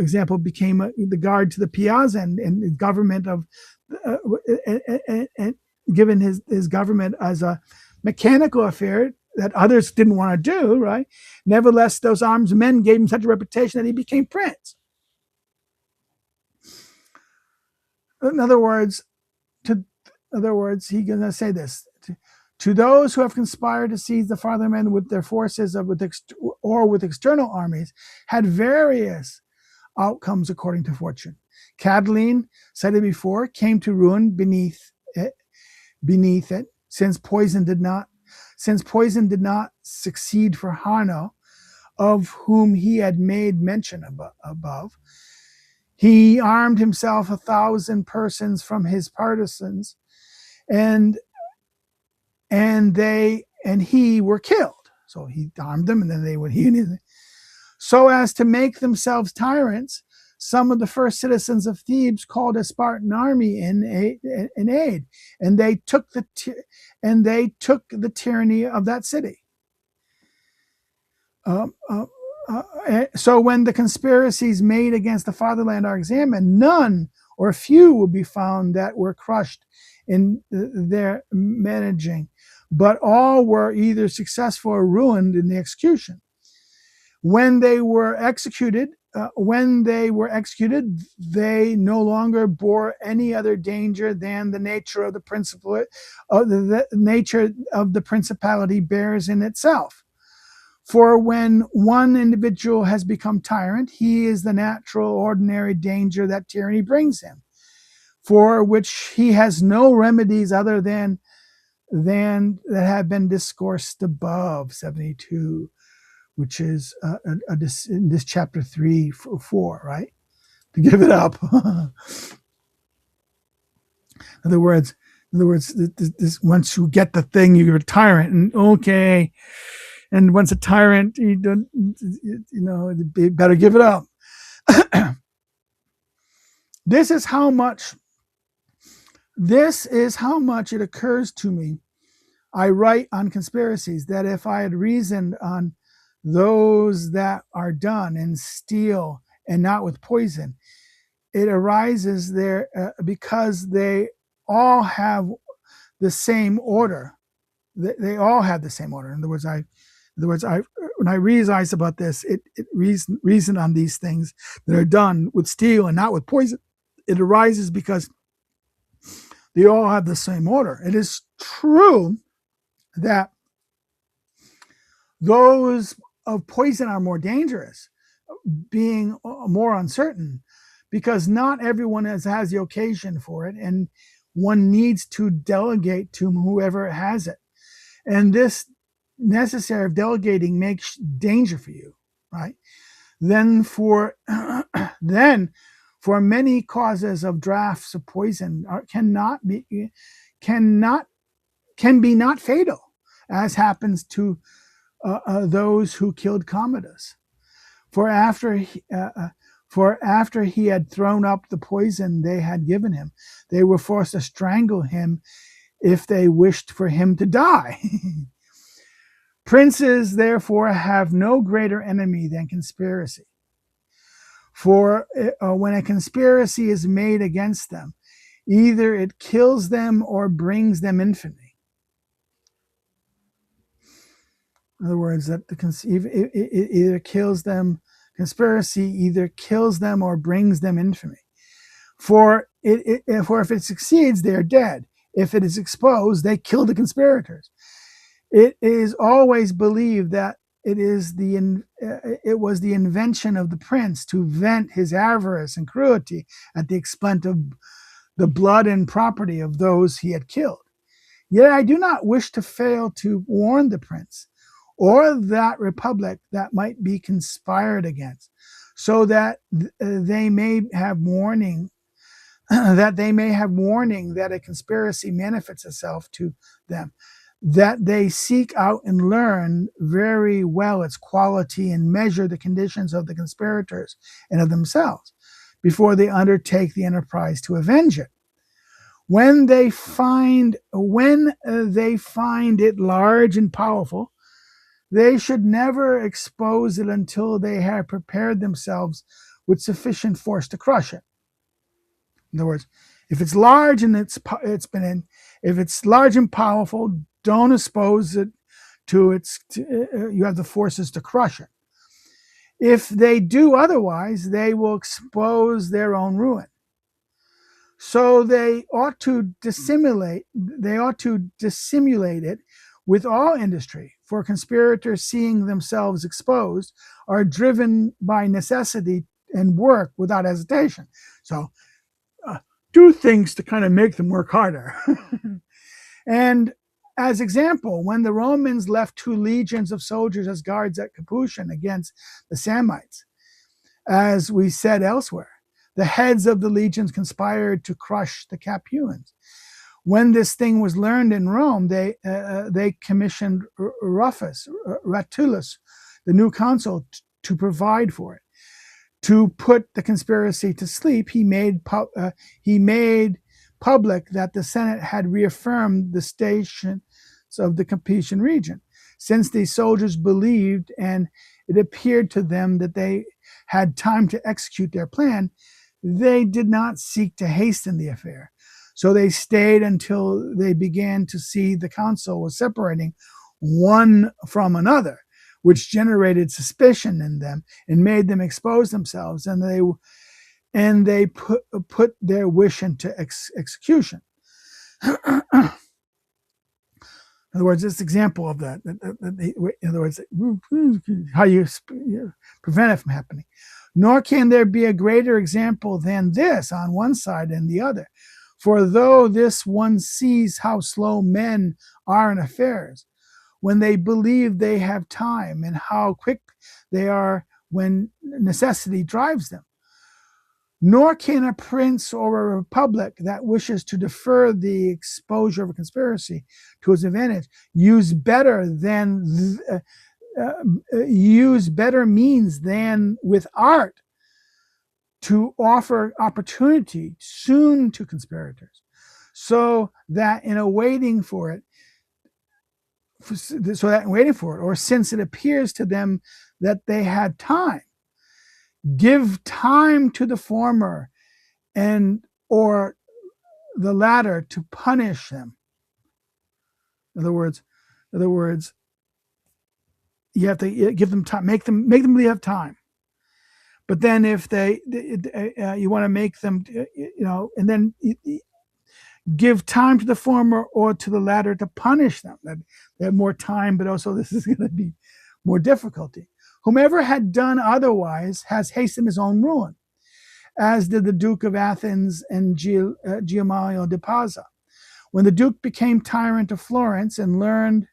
example became the guard to the Piazza, and government of and given his government as a mechanical affair that others didn't want to do, right? Nevertheless, those armed men gave him such a reputation that he became prince. In other words, he's going to say this: to those who have conspired to seize the fatherland with their forces or with external armies, had various outcomes according to fortune. Catiline, cited before, came to ruin beneath it, since poison did not succeed for Hanno, of whom he had made mention above. He armed himself 1,000 persons from his partisans, and he were killed. So he armed them, and then so as to make themselves tyrants. Some of the first citizens of Thebes called a Spartan army in aid, and they took the tyranny of that city. So when the conspiracies made against the fatherland are examined, none or few will be found that were crushed in their managing, but all were either successful or ruined in the execution. When they were executed, they no longer bore any other danger than the nature of the principle, the nature of the principality bears in itself. For when one individual has become tyrant, he is the natural, ordinary danger that tyranny brings him, for which he has no remedies other than that have been discoursed above, 72, which is in this chapter 3-4, right? To give it up. In other words, this, once you get the thing, you're a tyrant, and okay. And once a tyrant, you better give it up. This is how much it occurs to me. I write on conspiracies that if I had reasoned on those that are done in steel and not with poison, it arises there because they all have the same order. They all have the same order. In other words, when I realized about this, it reason on these things that are done with steel and not with poison. It arises because they all have the same order. It is true that those of poison are more dangerous, being more uncertain, because not everyone has the occasion for it, and one needs to delegate to whoever has it. And this necessary of delegating makes danger for you, right? Then for many causes of drafts of poison can be not fatal, as happens to those who killed Commodus. For after he had thrown up the poison they had given him, they were forced to strangle him if they wished for him to die. Princes, therefore, have no greater enemy than conspiracy. For when a conspiracy is made against them, either it kills them or brings them infamy. In other words, that it either kills them, conspiracy either kills them or brings them infamy. For if it succeeds, they are dead. If it is exposed, they kill the conspirators. It is always believed that it was the invention of the prince to vent his avarice and cruelty at the expense of the blood and property of those he had killed. Yet I do not wish to fail to warn the prince or that republic that might be conspired against, so that they may have warning that a conspiracy manifests itself to them, that they seek out and learn very well its quality and measure the conditions of the conspirators and of themselves before they undertake the enterprise to avenge it. When they find it large and powerful, they should never expose it until they have prepared themselves with sufficient force to crush it. In other words, if it's large and if it's large and powerful, don't expose it you have the forces to crush it. If they do otherwise, they will expose their own ruin. So they ought to dissimulate it with all industry, for conspirators, seeing themselves exposed, are driven by necessity and work without hesitation. So do things to kind of make them work harder. And as example, when the Romans left 2 legions of soldiers as guards at Capuchin against the Samnites, as we said elsewhere, the heads of the legions conspired to crush the Capuans. When this thing was learned in Rome, they commissioned Rutilius, the new consul, to provide for it. To put the conspiracy to sleep, he made public that the Senate had reaffirmed the stations of the Capetian region, Since these soldiers believed and it appeared to them that they had time to execute their plan, they did not seek to hasten the affair. So they stayed until they began to see the council was separating one from another, which generated suspicion in them and made them expose themselves, and they put their wish into execution. In other words, this example of that. In other words, how you prevent it from happening. Nor can there be a greater example than this on one side and the other. For though this one sees how slow men are in affairs, when they believe they have time, and how quick they are when necessity drives them, nor can a prince or a republic that wishes to defer the exposure of a conspiracy to its advantage use better means than with art to offer opportunity soon to conspirators, so that in waiting for it, or since it appears to them that they had time, give time to the former and or the latter to punish them. In other words, you have to give them time, make them have time. But then if you want to make them, and then give time to the former or to the latter to punish them. That they have more time, but also this is going to be more difficulty. Whomever had done otherwise has hastened his own ruin, as did the Duke of Athens and Giacomo de Pazza. When the Duke became tyrant of Florence and learned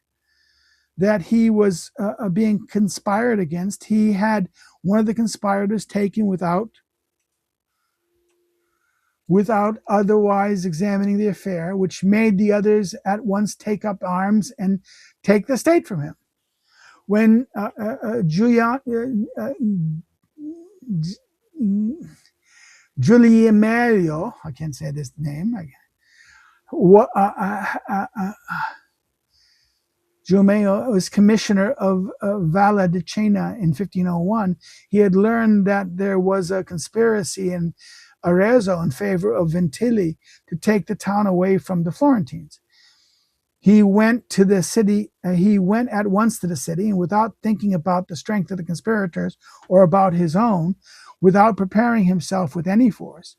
that he was being conspired against, he had one of the conspirators taken without otherwise examining the affair, which made the others at once take up arms and take the state from him. When Giuliamelio, I can't say this name, Giuliamelio was commissioner of Valladolid in 1501, he had learned that there was a conspiracy in Arezzo in favor of Vintilli to take the town away from the Florentines. He went at once to the city, and without thinking about the strength of the conspirators or about his own, without preparing himself with any force,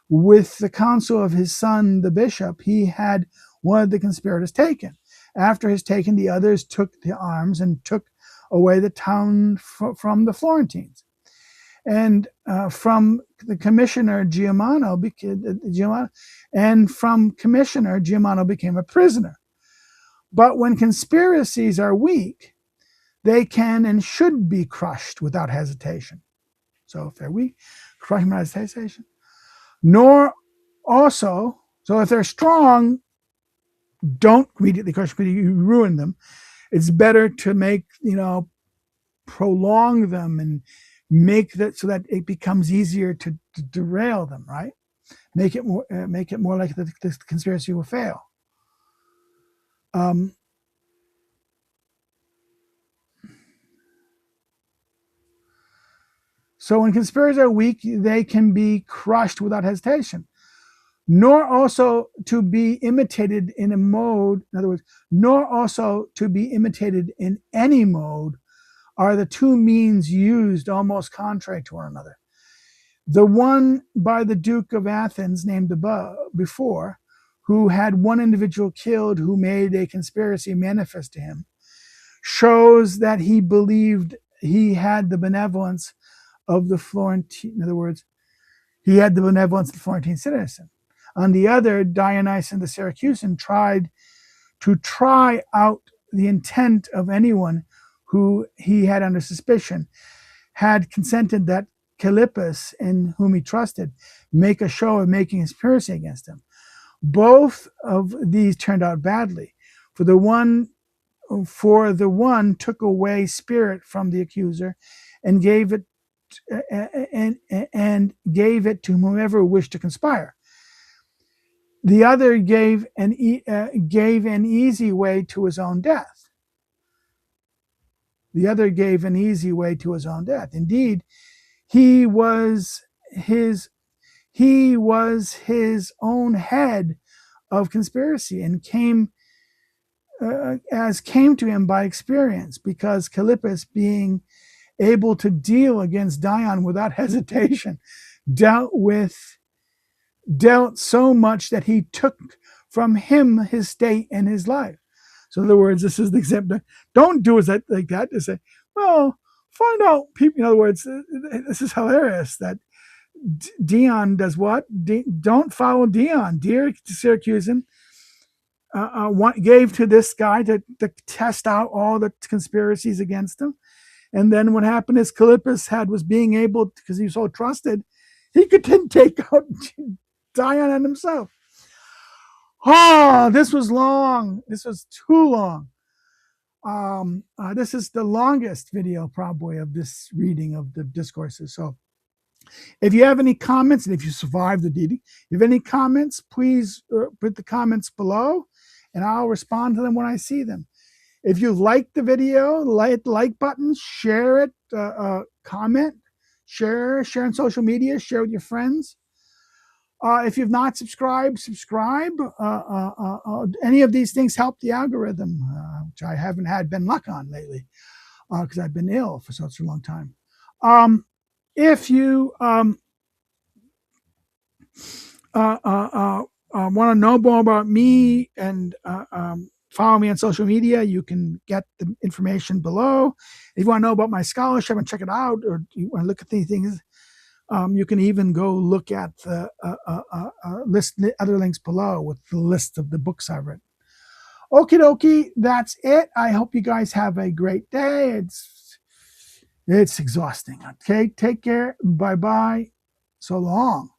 with the counsel of his son, the bishop, he had one of the conspirators taken. After his taken, the others took the arms and took away the town from the Florentines. And from the commissioner Giuliano became a prisoner. But when conspiracies are weak, they can and should be crushed without hesitation. So if they're weak, crush them without hesitation. So if they're strong, don't immediately crush them, you ruin them. It's better to prolong them and make that so that it becomes easier to derail them, right? Make it more like the conspiracy will fail. So when conspirators are weak, they can be crushed without hesitation. Nor also to be imitated in a mode, in other words, nor also to be imitated in any mode are the two means used almost contrary to one another. The one by the Duke of Athens named above before, who had one individual killed who made a conspiracy manifest to him, shows that he believed he had the benevolence of the Florentine, in other words, he had the benevolence of the Florentine citizen. On the other, Dionysius the Syracusan tried out the intent of anyone who he had under suspicion, had consented that Callippus, in whom he trusted, make a show of making a conspiracy against him. Both of these turned out badly, for the one took away spirit from the accuser and gave it to whomever wished to conspire. The other gave an easy way to his own death. The other gave an easy way to his own death. Indeed, he was his own head of conspiracy, and came to him by experience, because Callippus, being able to deal against Dion without hesitation, dealt so much that he took from him his state and his life. So in other words, this is the example. Don't do it like that. To say, well, find out people. In other words, this is hilarious that Dion does what? Don't follow Dion. Dear Syracusan gave to this guy to test out all the conspiracies against him. And then what happened is Callippus was being able, because he was so trusted, he could then take out Dion and himself. Oh, this was long. This was too long. This is the longest video probably of this reading of the Discourses. So if you have any comments, and if you survived the reading, if you have any comments, please put the comments below, and I'll respond to them when I see them. If you like the video, hit the like button, share it, comment, share on social media, share with your friends. If you've not subscribed, subscribe. Any of these things help the algorithm, which I haven't had luck on lately, because I've been ill for such a long time. If you want to know more about me and follow me on social media, you can get the information below. If you want to know about my scholarship and check it out, or you want to look at these things, you can even go look at the other links below with the list of the books I've read. Okie dokie, that's it. I hope you guys have a great day. It's exhausting. Okay, take care. Bye-bye. So long.